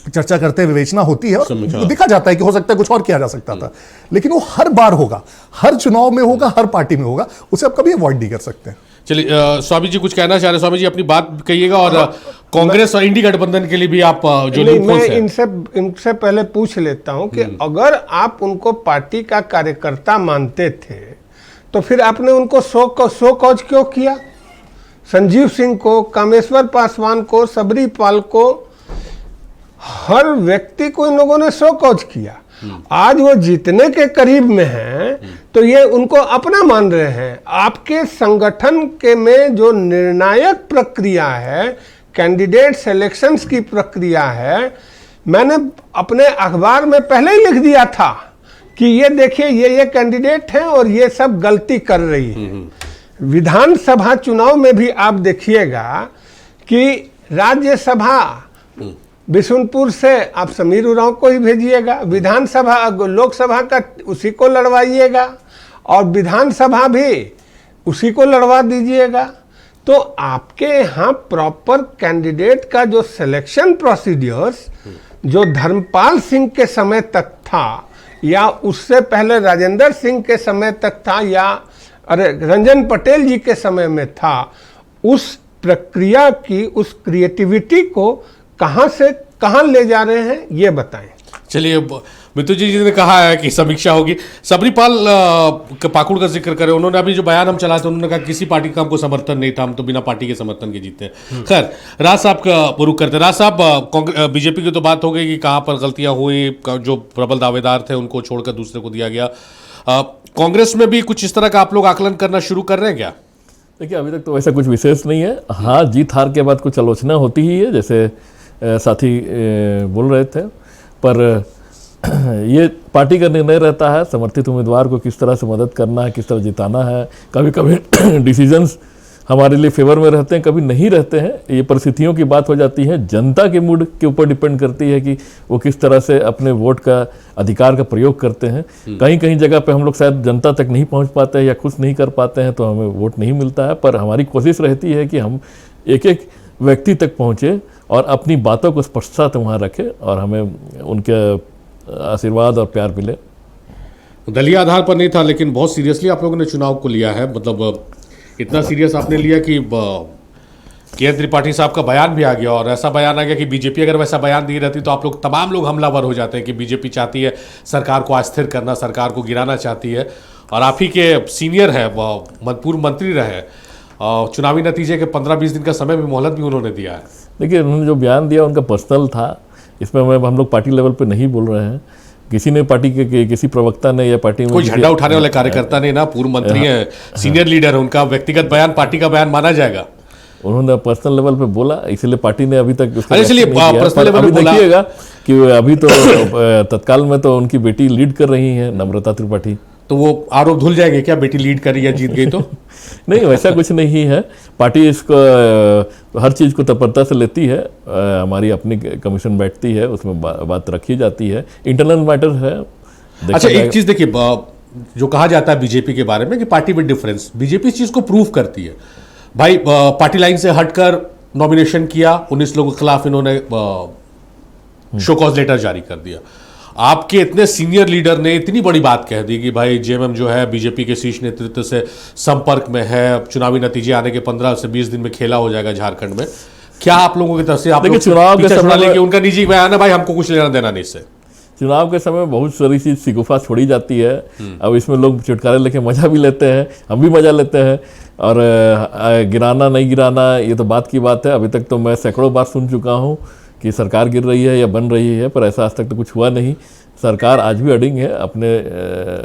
चर्चा करते हैं, विवेचना होती है और देखा जाता है कि हो सकता है कुछ और किया जा सकता था, लेकिन वो हर बार होगा, हर चुनाव में होगा, हर पार्टी में होगा, उसे आप कभी अवॉइड नहीं कर सकते। चलिए स्वामी जी कुछ कहना चाह रहे हैं? स्वामी जी अपनी बात कहिएगा, और कांग्रेस और इंडी गठबंधन के लिए भी आप जो मैं इनसे पहले पूछ लेता हूं कि अगर आप उनको पार्टी का कार्यकर्ता मानते थे तो फिर आपने उनको शो कॉज क्यों किया? संजीव सिंह को, कामेश्वर पासवान को, सबरी पाल को, हर व्यक्ति को इन लोगों ने शो कॉज किया। आज वो जीतने के करीब में हैं तो ये उनको अपना मान रहे हैं। आपके संगठन के में जो निर्णायक प्रक्रिया है, कैंडिडेट सिलेक्शंस की प्रक्रिया है, मैंने अपने अखबार में पहले ही लिख दिया था कि ये देखिए ये कैंडिडेट हैं और ये सब गलती कर रही है। विधानसभा चुनाव में भी आप देखिएगा कि राज्यसभा बिशुनपुर से आप समीर उरांव को ही भेजिएगा, विधानसभा लोकसभा का उसी को लड़वाइएगा, और विधानसभा भी उसी को लड़वा दीजिएगा। तो आपके यहाँ प्रॉपर कैंडिडेट का जो सिलेक्शन प्रोसीडियर्स जो धर्मपाल सिंह के समय तक था या उससे पहले राजेंद्र सिंह के समय तक था या रंजन पटेल जी के समय में था, उस प्रक्रिया की उस क्रिएटिविटी को कहां से कहां ले जा रहे हैं ये बताएं। चलिए, मितु जी ने कहा है कि समीक्षा होगी। सबरीपाल पाकुड़ का जिक्र करें, उन्होंने अभी जो बयान हम चलाए थे उन्होंने कहा किसी पार्टी का हमको समर्थन नहीं था, हम तो बिना पार्टी के समर्थन के जीते हैं। खैर, राज साहब का रुख करते। राज साहब, बीजेपी की तो बात हो गई कि कहाँ पर गलतियां हुई, जो प्रबल दावेदार थे उनको छोड़कर दूसरे को दिया गया। कांग्रेस में भी कुछ इस तरह का आप लोग आकलन करना शुरू कर रहे हैं क्या? देखिए, अभी तक तो ऐसा कुछ विशेष नहीं है। हाँ, जीत हार के बाद कुछ आलोचना होती ही है, जैसे साथी बोल रहे थे, पर ये पार्टी का निर्णय रहता है समर्थित उम्मीदवार को किस तरह से मदद करना है, किस तरह जिताना है। कभी कभी डिसीजंस हमारे लिए फेवर में रहते हैं, कभी नहीं रहते हैं। ये परिस्थितियों की बात हो जाती है, जनता के मूड के ऊपर डिपेंड करती है कि वो किस तरह से अपने वोट का अधिकार का प्रयोग करते हैं। कहीं कहीं जगह पे हम लोग शायद जनता तक नहीं पहुंच पाते हैं या खुश नहीं कर पाते हैं, तो हमें वोट नहीं मिलता है। पर हमारी कोशिश रहती है कि हम एक एक व्यक्ति तक पहुँचे और अपनी बातों को स्पष्टता से वहाँ रखें और हमें उनके आशीर्वाद और प्यार मिले। दलीय आधार पर नहीं था, लेकिन बहुत सीरियसली आप लोगों ने चुनाव को लिया है। मतलब इतना सीरियस आपने लिया कि के त्रिपाठी साहब का बयान भी आ गया, और ऐसा बयान आ गया कि बीजेपी अगर वैसा बयान दी रहती तो आप लोग तमाम लोग हमलावर हो जाते हैं कि बीजेपी चाहती है सरकार को अस्थिर करना, सरकार को गिराना चाहती है। और आप ही के सीनियर है, पूर्व मंत्री रहे, चुनावी नतीजे के 15-20 दिन का समय भी मोहलत भी उन्होंने दिया है। देखिए, उन्होंने जो बयान दिया उनका पर्सनल था, इसमें हम लोग पार्टी लेवल पे नहीं बोल रहे हैं। किसी ने पार्टी के किसी प्रवक्ता ने या पार्टी में कोई झंडा उठाने वाले कार्यकर्ता ने ना, पूर्व मंत्री हैं, सीनियर लीडर है, उनका व्यक्तिगत बयान पार्टी का बयान माना जाएगा। उन्होंने पर्सनल लेवल पे बोला, इसलिए पार्टी ने अभी तक पर्सनल लेवल पे देखिएगा कि अभी तो तत्काल में तो उनकी बेटी लीड कर रही है, नम्रता त्रिपाठी। तो वो आरोप धुल जाएंगे क्या, बेटी लीड करी या जीत गई तो? नहीं, वैसा कुछ नहीं है। पार्टी इसको हर चीज़ को तत्परता से लेती है। हमारी अपनी कमीशन बैठती है, उसमें बात रखी जाती है, इंटरनल मैटर है। अच्छा, एक चीज़ देखिए, जो कहा जाता है बीजेपी के बारे में कि पार्टी विद डिफरेंस, बीजेपी इस चीज़ को प्रूव करती है। भाई, पार्टी लाइन से हटकर नॉमिनेशन किया, 19 लोगों के खिलाफ इन्होंने शो कॉज लेटर जारी कर दिया। आपके इतने सीनियर लीडर ने इतनी बड़ी बात कह दी कि भाई जेएमएम जो है बीजेपी के शीर्ष नेतृत्व से संपर्क में है, चुनावी नतीजे आने के 15 से 20 दिन में खेला हो जाएगा झारखंड में। क्या आप लोगों की तरफ से आप चुनाव के समय उनका निजी बयान है, भाई हमको कुछ लेना देना नहीं इससे? चुनाव के समय बहुत सारी चीज शिकूफा छोड़ी जाती है। अब इसमें लोग चुटकारे लेके मजा भी लेते हैं, हम भी मजा लेते हैं। और गिराना नहीं गिराना ये तो बात की बात है। अभी तक तो मैं सैकड़ों बार सुन चुका हूँ कि सरकार गिर रही है या बन रही है, पर ऐसा आज तक तो कुछ हुआ नहीं। सरकार आज भी अडिंग है, अपने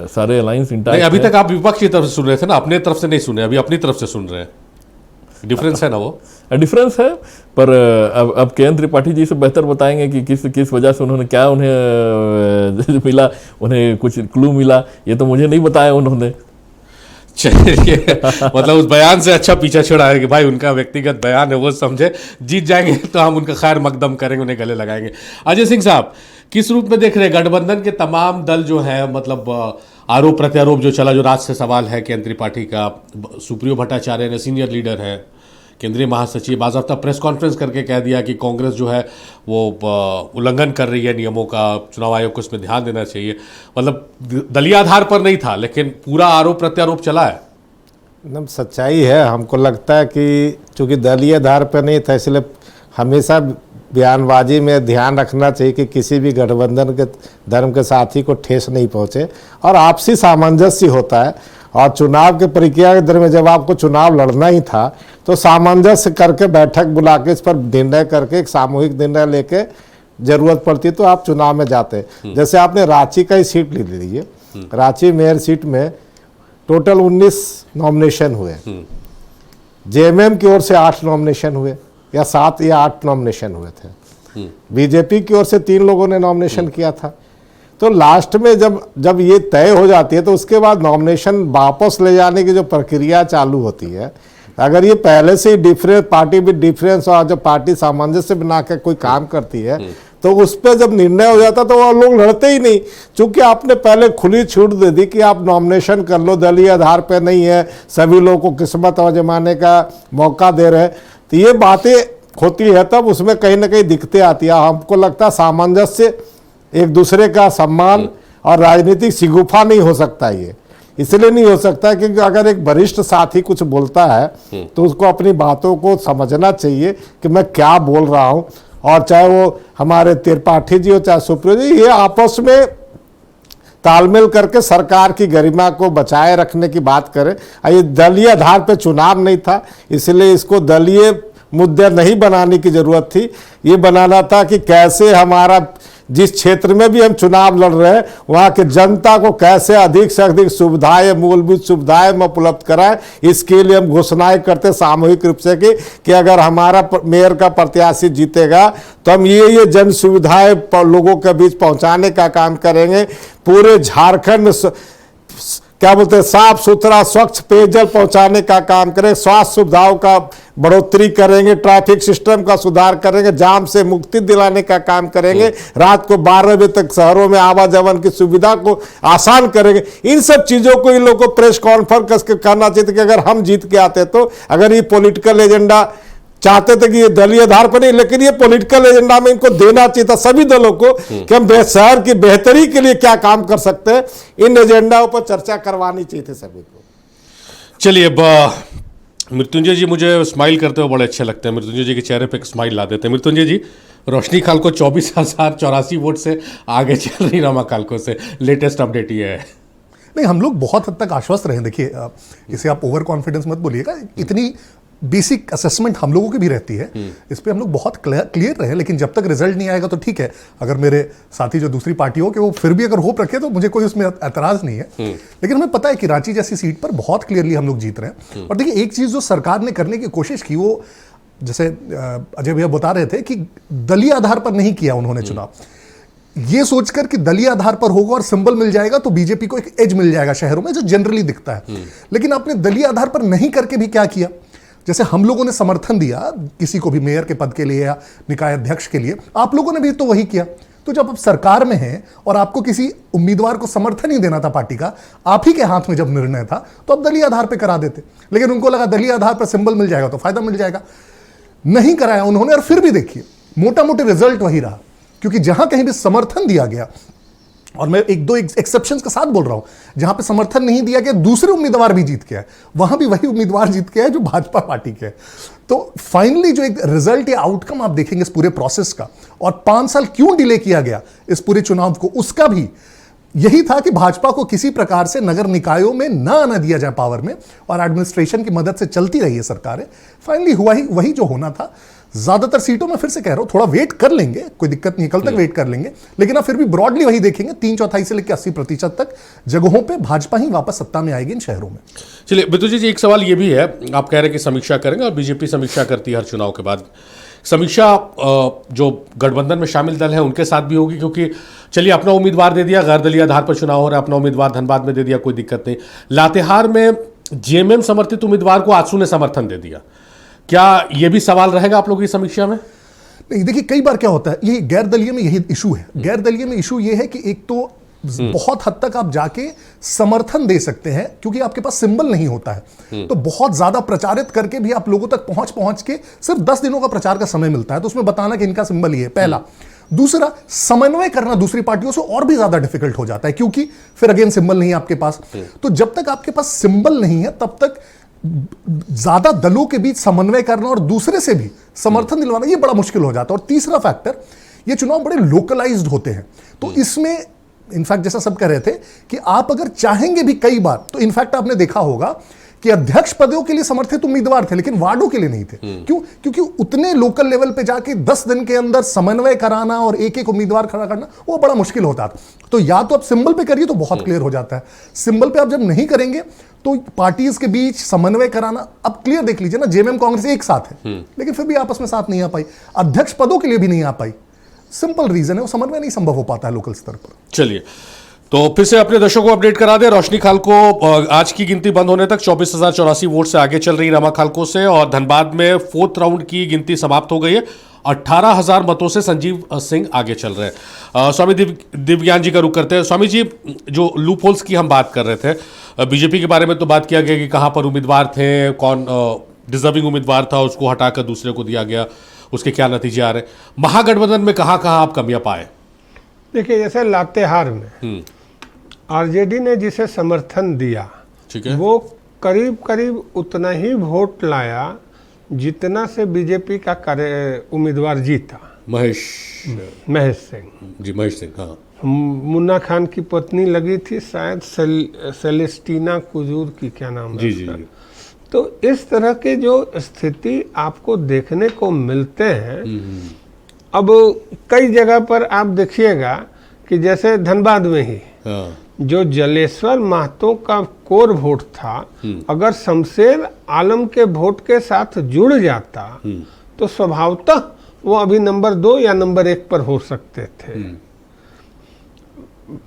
सारे अलायंस इंटैक्ट। अभी तक आप विपक्ष की तरफ से सुन रहे थे ना, अपने तरफ से नहीं सुने, अभी अपनी तरफ से सुन रहे हैं। डिफरेंस है ना, वो डिफरेंस है। पर अब के त्रिपाठी जी से बेहतर बताएंगे कि किस वजह से उन्होंने क्या उन्हें मिला, उन्हें कुछ क्लू मिला, ये तो मुझे नहीं बताया उन्होंने। चलिए, मतलब उस बयान से अच्छा पीछा छोड़ा है कि भाई उनका व्यक्तिगत बयान है, वो समझे जीत जाएंगे तो हम उनका खैर मकदम करेंगे, उन्हें गले लगाएंगे। अजय सिंह साहब, किस रूप में देख रहे हैं गठबंधन के तमाम दल जो है, मतलब आरोप प्रत्यारोप जो चला, जो राज से सवाल है के त्रिपाठी का, सुप्रियो भट्टाचार्य ने सीनियर लीडर है, केंद्रीय महासचिव, बाज़ाब्ता प्रेस कॉन्फ्रेंस करके कह दिया कि कांग्रेस जो है वो उल्लंघन कर रही है नियमों का, चुनाव आयोग को इसमें ध्यान देना चाहिए। मतलब दलीय आधार पर नहीं था, लेकिन पूरा आरोप प्रत्यारोप चला है। एकदम सच्चाई है। हमको लगता है कि चूंकि दलीय आधार पर नहीं था, इसलिए हमेशा बयानबाजी में ध्यान रखना चाहिए कि किसी भी गठबंधन के धर्म के साथी को ठेस नहीं पहुंचे और आपसी सामंजस्य होता है। और चुनाव के प्रक्रिया के दर में जब आपको चुनाव लड़ना ही था तो सामंजस्य करके बैठक बुला के इस पर निर्णय करके एक सामूहिक निर्णय लेके जरूरत पड़ती तो आप चुनाव में जाते। जैसे आपने रांची का ही सीट ले लीजिए, रांची मेयर सीट में टोटल 19 नॉमिनेशन हुए, जेएमएम की ओर से 8 नॉमिनेशन हुए या 7 या 8 नॉमिनेशन हुए थे, बीजेपी की ओर से 3 लोगों ने नॉमिनेशन किया था। तो लास्ट में जब ये तय हो जाती है तो उसके बाद नॉमिनेशन वापस ले जाने की जो प्रक्रिया चालू होती है, अगर ये पहले से ही डिफरेंस पार्टी भी डिफरेंस और जब पार्टी सामंजस्य बना के कोई काम करती है तो उस पर जब निर्णय हो जाता तो वो लोग लड़ते ही नहीं, क्योंकि आपने पहले खुली छूट दे दी कि आप नॉमिनेशन कर लो, दलीय आधार पे नहीं है, सभी लोगों को किस्मत आजमाने का मौका दे रहे हैं। तो ये बातें होती है तब उसमें कहीं ना कहीं दिक्कतें आती है। हमको लगता है सामंजस्य, एक दूसरे का सम्मान और राजनीतिक शिगुफा नहीं हो सकता। ये इसलिए नहीं हो सकता क्योंकि अगर एक वरिष्ठ साथी कुछ बोलता है तो उसको अपनी बातों को समझना चाहिए कि मैं क्या बोल रहा हूं, और चाहे वो हमारे त्रिपाठी जी हो चाहे सुप्रियो जी, ये आपस में तालमेल करके सरकार की गरिमा को बचाए रखने की बात करें। ये दलीय आधार पे चुनाव नहीं था, इसलिए इसको दलीय मुद्दे नहीं बनाने की जरूरत थी। ये बनाना था कि कैसे हमारा जिस क्षेत्र में भी हम चुनाव लड़ रहे हैं वहाँ के जनता को कैसे अधिक से अधिक सुविधाएं, मूलभूत सुविधाएं में उपलब्ध कराएं। इसके लिए हम घोषणाएं करते सामूहिक रूप से कि अगर हमारा मेयर का प्रत्याशी जीतेगा तो हम ये जन सुविधाएं लोगों के बीच पहुंचाने का काम करेंगे। पूरे झारखंड में क्या बोलते हैं, साफ सुथरा स्वच्छ पेयजल पहुंचाने का काम करें, स्वास्थ्य सुविधाओं का बढ़ोतरी करेंगे, ट्रैफिक सिस्टम का सुधार करेंगे, जाम से मुक्ति दिलाने का काम करेंगे, रात को 12 बजे तक शहरों में आवाजावन की सुविधा को आसान करेंगे। इन सब चीजों को इन लोगों को प्रेस कॉन्फ्रेंस करना चाहिए कि अगर हम जीत के आते तो, अगर ये पॉलिटिकल एजेंडा चाहते थे कि ये दलीय आधार पर नहीं, लेकिन ये पॉलिटिकल एजेंडा में इनको देना चाहिए था सभी दलों को कि हम शहर की बेहतरी के लिए क्या काम कर सकते हैं। इन एजेंडाओं पर चर्चा करवानी चाहिए थी सभी को। चलिए, अब मृत्युंजय जी मुझे स्माइल करते हुए बड़े अच्छे लगते हैं। मृत्युंजय जी के चेहरे पे एक स्माइल ला देते हैं। मृत्युंजय जी, रोशनी खालको 24,084 वोट से आगे चल रही रमा खालको से, लेटेस्ट अपडेट ये है। नहीं, हम लोग बहुत हद तक आश्वस्त रहे। देखिए, इसे आप ओवर कॉन्फिडेंस मत बोलिएगा, इतनी बेसिक असेसमेंट हम लोगों की भी रहती है, इस पे हम लोग बहुत क्लियर रहे। लेकिन जब तक रिजल्ट नहीं आएगा तो ठीक है, अगर मेरे साथी जो दूसरी पार्टी हो कि वो फिर भी अगर होप रखे तो मुझे कोई उसमें एतराज नहीं है। लेकिन हमें पता है कि रांची जैसी सीट पर बहुत क्लियरली हम लोग जीत रहे हैं। और देखिए, एक चीज जो सरकार ने करने की कोशिश की, वो जैसे अजय भैया बता रहे थे कि दलीय आधार पर नहीं किया उन्होंने चुनाव, ये सोचकर कि दलीय आधार पर होगा और सिंबल मिल जाएगा तो बीजेपी को एक एज मिल जाएगा शहरों में, जो जनरली दिखता है। लेकिन आपने दलीय आधार पर नहीं करके भी क्या किया, जैसे हम लोगों ने समर्थन दिया किसी को भी मेयर के पद के लिए या निकाय अध्यक्ष के लिए, आप लोगों ने भी तो वही किया। तो जब आप सरकार में हैं और आपको किसी उम्मीदवार को समर्थन ही देना था पार्टी का, आप ही के हाथ में जब निर्णय था, तो आप दलीय आधार पर करा देते। लेकिन उनको लगा दलीय आधार पर सिंबल मिल जाएगा तो फायदा मिल जाएगा, नहीं कराया उन्होंने। और फिर भी देखिए, मोटा मोटे रिजल्ट वही रहा, क्योंकि जहां कहीं भी समर्थन दिया गया, और मैं एक दो एक्सेप्शंस के साथ बोल रहा हूं, जहां पे समर्थन नहीं दिया गया दूसरे उम्मीदवार भी जीत के आए, वहां भी वही उम्मीदवार जीत के आए जो भाजपा पार्टी के। तो फाइनली जो एक रिजल्ट या आउटकम आप देखेंगे इस पूरे प्रोसेस का, और 5 साल क्यों डिले किया गया इस पूरे चुनाव को, उसका भी यही था कि भाजपा को किसी प्रकार से नगर निकायों में ना आना दिया जाए पावर में, और एडमिनिस्ट्रेशन की मदद से चलती रही है सरकारें। फाइनली हुआ ही वही जो होना था। ज्यादातर सीटों में फिर से कह रहा हूं, थोड़ा वेट कर लेंगे, कोई दिक्कत नहीं, कल तक वेट कर लेंगे, लेकिन अब फिर भी ब्रॉडली वही देखेंगे, 3/4 से लेकर 80% तक जगहों पे भाजपा ही वापस सत्ता में आएगी इन शहरों में। चलिए बिट्टू जी, एक सवाल ये भी है, आप कह रहे हैं कि समीक्षा करेंगे और बीजेपी समीक्षा करती है हर चुनाव के बाद। समीक्षा जो गठबंधन में शामिल दल है उनके साथ भी होगी, क्योंकि चलिए अपना उम्मीदवार दे दिया, गैर दलीय आधार पर चुनाव हो रहा है, अपना उम्मीदवार धनबाद में दे दिया, कोई दिक्कत नहीं। लातेहार में जेएमएम समर्थित उम्मीदवार को आजसू ने समर्थन दे दिया, क्या यह भी सवाल रहेगा आप लोगों की समीक्षा में? नहीं, देखिए, कई बार क्या होता है, यही गैर दलीय में यही इशू है। गैर दलीय में इशू ये है कि एक तो बहुत हद तक आप जाके समर्थन दे सकते हैं क्योंकि आपके पास सिंबल नहीं होता है, तो बहुत ज्यादा प्रचारित करके भी आप लोगों तक पहुंच के सिर्फ 10 दिनों का प्रचार का समय मिलता है, तो उसमें बताना कि इनका सिंबल ये है, पहला। दूसरा, समन्वय करना दूसरी पार्टियों से और भी ज्यादा डिफिकल्ट हो जाता है, क्योंकि फिर अगेन सिंबल नहीं है आपके पास। तो जब तक आपके पास सिंबल नहीं है तब तक ज्यादा दलों के बीच समन्वय करना और दूसरे से भी समर्थन दिलवाना ये बड़ा मुश्किल हो जाता है। और तीसरा फैक्टर, ये चुनाव बड़े लोकलाइज्ड होते हैं, तो इसमें इनफैक्ट जैसा सब कह रहे थे कि आप अगर चाहेंगे भी कई बार, तो इनफैक्ट आपने देखा होगा कि अध्यक्ष पदों के लिए समर्थित उम्मीदवार थे लेकिन वार्डों के लिए नहीं थे। क्यों? क्योंकि उतने लोकल लेवल पे जाके 10 दिन के अंदर समन्वय कराना और एक एक उम्मीदवार खड़ा करना वो बड़ा मुश्किल होता था। तो या तो आप सिंबल पे करिए तो बहुत क्लियर हो जाता है, सिंबल पे आप जब नहीं करेंगे तो पार्टीज के बीच समन्वय कराना, अब क्लियर देख लीजिए ना, जेएमएम कांग्रेस एक साथ है लेकिन फिर भी आपस में साथ नहीं आ पाई, अध्यक्ष पदों के लिए भी नहीं आ पाई। सिंपल रीजन है, वो समन्वय नहीं संभव हो पाता है लोकल स्तर पर। चलिए, तो फिर से अपने दर्शकों को अपडेट करा दें, रोशनी खालको आज की गिनती बंद होने तक 24,084 वोट से आगे चल रही रमा खालको से, और धनबाद में 4th राउंड की गिनती समाप्त हो गई है। 18,000 मतों से संजीव सिंह आगे चल रहे हैं। स्वामी दिव्यान जी का रुख करते हैं। स्वामी जी, जो लूप होल्स की हम बात कर रहे थे, बीजेपी के बारे में तो बात किया गया कि कहाँ पर उम्मीदवार थे, कौन डिजर्विंग उम्मीदवार था, उसको हटाकर दूसरे को दिया गया, उसके क्या नतीजे आ रहे हैं। महागठबंधन में कहाँ कहाँ आप कमियां पाए? देखिए, जैसे लातेहार में आरजेडी ने जिसे समर्थन दिया, ठीक है, वो करीब करीब उतना ही वोट लाया जितना से बीजेपी का उम्मीदवार जीता, महेश सिंह जी। महेश सिंह, हाँ। मुन्ना खान की पत्नी लगी थी शायद सेलेस्टीना कुजूर की, क्या नाम है उसका। तो इस तरह के जो स्थिति आपको देखने को मिलते हैं। अब कई जगह पर आप देखिएगा कि जैसे धनबाद में ही जो जलेश्वर महतो का कोर वोट था, अगर शमशेर आलम के वोट के साथ जुड़ जाता तो स्वभावतः वो अभी नंबर 2 या नंबर 1 पर हो सकते थे।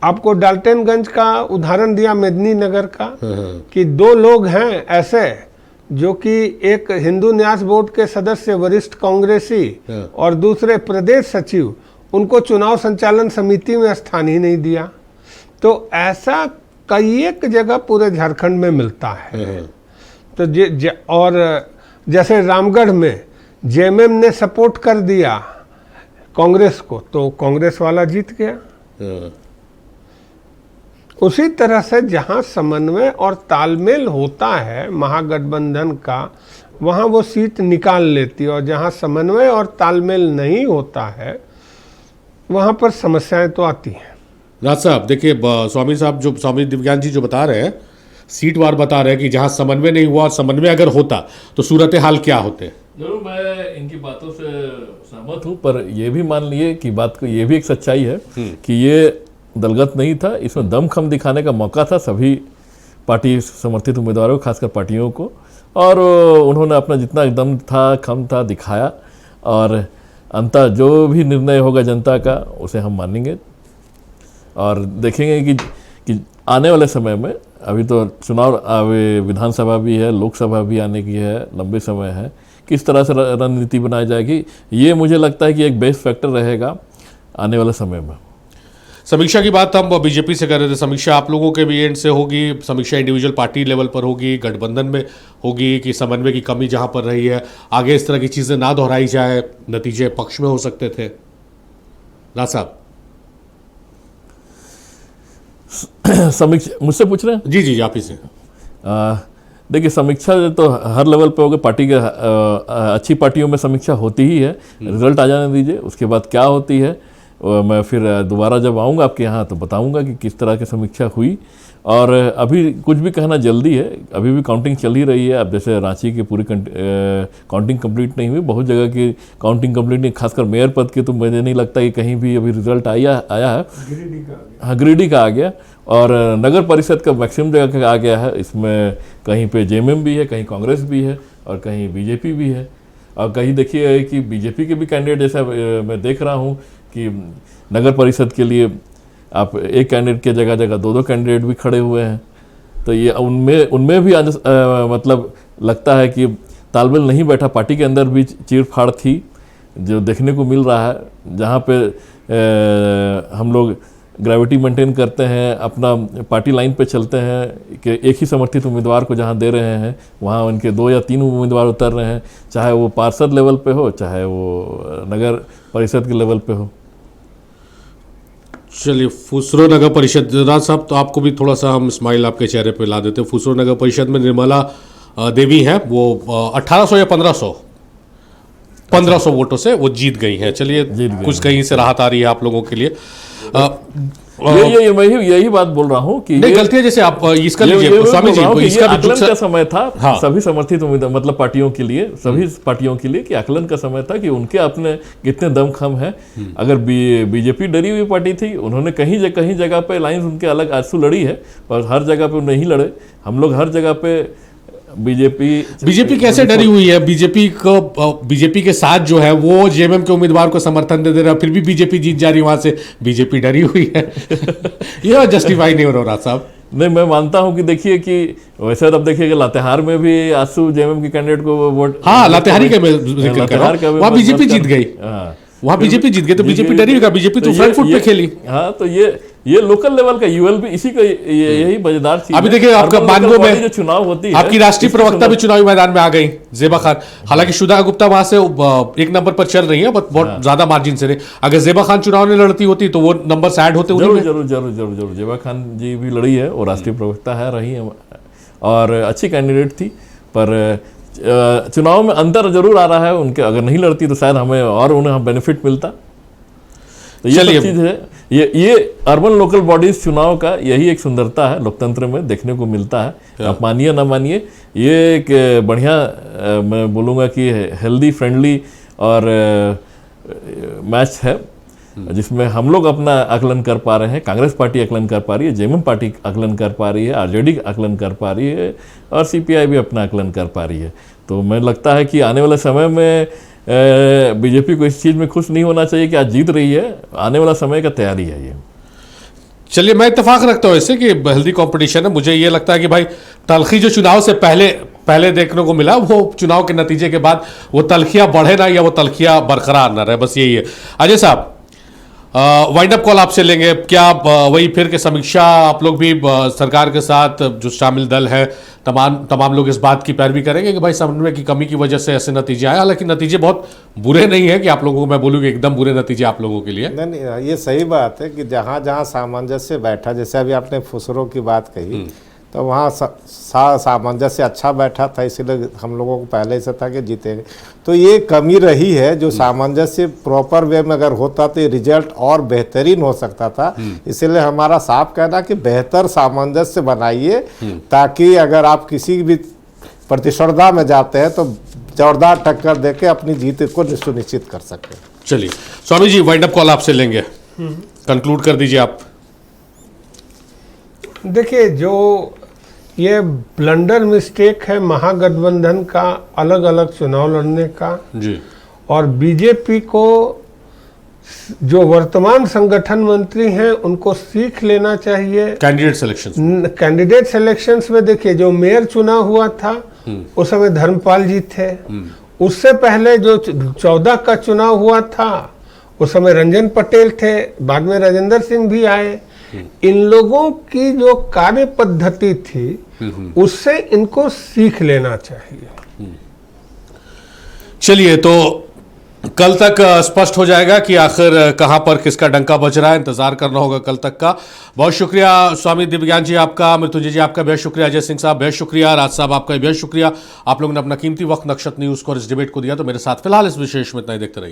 आपको डाल्टनगंज का उदाहरण दिया, मेदिनीनगर का, कि 2 लोग हैं ऐसे जो कि एक हिंदू न्यास बोर्ड के सदस्य वरिष्ठ कांग्रेसी और दूसरे प्रदेश सचिव, उनको चुनाव संचालन समिति में स्थान ही नहीं दिया। तो ऐसा कई एक जगह पूरे झारखंड में मिलता है। तो और जैसे रामगढ़ में जेएमएम ने सपोर्ट कर दिया कांग्रेस को, तो कांग्रेस वाला जीत गया। उसी तरह से जहां समन्वय और तालमेल होता है महागठबंधन का, वहां वो सीट निकाल लेती है, और जहां समन्वय और तालमेल नहीं होता है वहां पर समस्याएं तो आती हैं। राज साहब, देखिए, स्वामी साहब जो स्वामी दिव्यान जी जो बता रहे हैं, सीट वार बता रहे हैं कि जहां समन्वय नहीं हुआ, समन्वय अगर होता तो सूरत हाल क्या होते। जरूर मैं इनकी बातों से सहमत हूं, पर यह भी मान लिए कि बात को, ये भी एक सच्चाई है कि ये दलगत नहीं था, इसमें दमखम दिखाने का मौका था सभी पार्टी समर्थित उम्मीदवारों को, खासकर पार्टियों को, और उन्होंने अपना जितना दम था, खम था, दिखाया, और अंततः जो भी निर्णय होगा जनता का उसे हम मानेंगे और देखेंगे कि आने वाले समय में, अभी तो चुनाव, विधानसभा भी है, लोकसभा भी आने की है, लंबे समय है, किस तरह से रणनीति बनाई जाएगी, ये मुझे लगता है कि एक बेस्ट फैक्टर रहेगा आने वाले समय में। समीक्षा की बात हम बीजेपी से कर रहे थे, समीक्षा आप लोगों के भी एंड से होगी, समीक्षा इंडिविजुअल पार्टी लेवल पर होगी, गठबंधन में होगी, कि समन्वय की कमी जहां पर रही है, आगे इस तरह की चीजें ना दोहराई जाए, नतीजे पक्ष में हो सकते थे। राज साहब, समीक्षा मुझसे पूछ रहे हैं? जी जी, आप ही से। देखिए, समीक्षा तो हर लेवल पे होगी, पार्टी के अच्छी पार्टियों में समीक्षा होती ही है, रिजल्ट आ जाने दीजिए, उसके बाद क्या होती है मैं फिर दोबारा जब आऊँगा आपके यहाँ तो बताऊँगा कि किस तरह की समीक्षा हुई। और अभी कुछ भी कहना जल्दी है, अभी भी काउंटिंग चल ही रही है। अब जैसे रांची की पूरी काउंटिंग कंप्लीट नहीं हुई, बहुत जगह की काउंटिंग कंप्लीट नहीं, खासकर मेयर पद की तो मुझे नहीं लगता कि कहीं भी अभी रिजल्ट आया है। हाँ, गिरिडीह का आ गया, और नगर परिषद का मैक्सिमम जगह का आ गया है। इसमें कहीं पे जेएमएम भी है, कहीं कांग्रेस भी है, और कहीं बीजेपी भी है, और कहीं देखिए कि बीजेपी के भी कैंडिडेट, जैसा मैं देख रहा हूँ कि नगर परिषद के लिए आप एक कैंडिडेट के जगह जगह 2-2 कैंडिडेट भी खड़े हुए हैं। तो ये उनमें भी मतलब लगता है कि तालमेल नहीं बैठा, पार्टी के अंदर भी चीर फाड़ थी जो देखने को मिल रहा है। जहाँ पे हम लोग ग्रेविटी मेंटेन करते हैं, अपना पार्टी लाइन पे चलते हैं कि एक ही समर्थित उम्मीदवार को जहाँ दे रहे हैं, वहाँ उनके 2 या 3 उम्मीदवार उतर रहे हैं, चाहे वो पार्षद लेवल पे हो, चाहे वो नगर परिषद के लेवल पे हो। चलिए, फुसरो नगर परिषद, राज साहब, तो आपको भी थोड़ा सा हम स्माइल आपके चेहरे पे ला देते हैं। फुसरो नगर परिषद में निर्मला देवी हैं, वो 1800 या 1500 वोटों से वो जीत गई हैं। चलिए, कुछ कहीं से राहत आ रही है आप लोगों के लिए। मैं यही बात बोल रहा हूँ कि नहीं, गलती है, जैसे आप इसका लीजिए स्वामी जी को, इसका आकलन का समय था। हाँ। सभी समर्थित उम्मीदवार, मतलब पार्टियों के लिए, सभी पार्टियों के लिए, कि आकलन का समय था कि उनके अपने कितने दमखम है। अगर बीजेपी डरी हुई पार्टी थी, उन्होंने कहीं जगह पे लाइन उनके अलग आंसू लड़ी है, पर हर जगह पे नहीं लड़े। हम लोग हर जगह पे बीजेपी कैसे डरी हुई है? बीजेपी के साथ जो है वो जेएमएम के उम्मीदवार को समर्थन दे रहा है, फिर भी बीजेपी जीत जा रही है वहां से, बीजेपी डरी हुई है। ये जस्टिफाई नहीं हो रहा साहब। नहीं, मैं मानता हूं कि देखिए कि वैसे अब देखिए कि लातेहार में भी आंसू जेएमएम के कैंडिडेट को वोट, हाँ लातेहारी का जिक्र कर रहा हूं, वहां बीजेपी जीत गई, वहां बीजेपी जीत गई, तो बीजेपी डरी होगा, बीजेपी तो फ्रंट फुट पे खेली। हाँ, तो ये लोकल लेवल का यूएलबी इसी का यही मजेदार चीज। अभी देखिए आपका मानगो में जो चुनाव होती है, आपकी राष्ट्रीय प्रवक्ता भी चुनावी मैदान में आ गई, जेबा खान। हालांकि शुदा गुप्ता वहां से एक नंबर पर चल रही है, बहुत ज्यादा मार्जिन से नहीं। अगर जेबा खान चुनाव में लड़ती होती तो वो नंबर ऐड होते। जरूर जेबा खान जी भी लड़ी है और राष्ट्रीय प्रवक्ता है, रही है और अच्छी कैंडिडेट थी, पर चुनाव में अंतर जरूर आ रहा है उनके। अगर नहीं लड़ती तो शायद हमें और उन्हें बेनिफिट मिलता। तो ये सब चीज है, ये अर्बन लोकल बॉडीज चुनाव का यही एक सुंदरता है, लोकतंत्र में देखने को मिलता है। आप मानिए ना मानिए, ये एक बढ़िया मैं बोलूँगा कि हेल्दी फ्रेंडली और मैच है, जिसमें हम लोग अपना आकलन कर पा रहे हैं। कांग्रेस पार्टी आकलन कर पा रही है, जेएमएम पार्टी आकलन कर पा रही है, आरजेडी आकलन कर पा रही है और सीपीआई भी अपना आकलन कर पा रही है। तो मैं लगता है कि आने वाले समय में बीजेपी को इस चीज़ में खुश नहीं होना चाहिए कि आज जीत रही है, आने वाला समय का तैयारी है ये। चलिए, मैं इत्तेफाक रखता हूँ इससे कि हेल्दी कंपटीशन है। मुझे ये लगता है कि भाई तलखी जो चुनाव से पहले देखने को मिला, वो चुनाव के नतीजे के बाद वो तलखियाँ बढ़े ना या वो तलखियाँ बरकरार ना रहे, बस यही है। अजय साहब, वाइंड अप कॉल आपसे लेंगे। क्या वही फिर के समीक्षा आप लोग भी सरकार के साथ जो शामिल दल है तमाम लोग इस बात की पैरवी करेंगे कि भाई समन्वय की कमी की वजह से ऐसे नतीजे आए? हालांकि नतीजे बहुत बुरे नहीं है कि आप लोगों को मैं बोलूँ कि एकदम बुरे नतीजे आप लोगों के लिए। नहीं, ये सही बात है कि जहाँ जहाँ सामंजस्य बैठा, जैसे अभी आपने फुसरों की बात कही, तो वहाँ सामंजस्य अच्छा बैठा था, इसीलिए हम लोगों को पहले से था कि जीतेंगे। तो ये कमी रही है, जो सामंजस्य प्रॉपर वे में अगर होता तो रिजल्ट और बेहतरीन हो सकता था। इसीलिए हमारा साफ कहना कि बेहतर सामंजस्य बनाइए, ताकि अगर आप किसी भी प्रतिस्पर्धा में जाते हैं तो जोरदार टक्कर देके अपनी जीत को सुनिश्चित कर सकें। चलिए Swami ji, wind up call आपसे लेंगे, कंक्लूड कर दीजिए आप। देखिए, जो ये ब्लंडर मिस्टेक है महागठबंधन का अलग अलग चुनाव लड़ने का जी, और बीजेपी को जो वर्तमान संगठन मंत्री हैं उनको सीख लेना चाहिए। कैंडिडेट सिलेक्शंस में देखिए, जो मेयर चुनाव हुआ था उस समय धर्मपाल जी थे, उससे पहले जो 14 का चुनाव हुआ था उस समय रंजन पटेल थे, बाद में राजेंद्र सिंह भी आए। इन लोगों की जो कार्य पद्धति थी उससे इनको सीख लेना चाहिए। चलिए, तो कल तक स्पष्ट हो जाएगा कि आखिर कहां पर किसका डंका बज रहा है। इंतजार करना होगा कल तक का। बहुत शुक्रिया स्वामी दिव्यज्ञान जी आपका, मृत्युंजय जी आपका बहुत शुक्रिया, अजय सिंह साहब बहुत शुक्रिया, राज साहब आपका बहुत शुक्रिया। आप लोगों ने अपना कीमती वक्त नक्षत्र न्यूज को और इस डिबेट को दिया। तो मेरे साथ फिलहाल इस विशेष में इतना ही, देखते रहिए।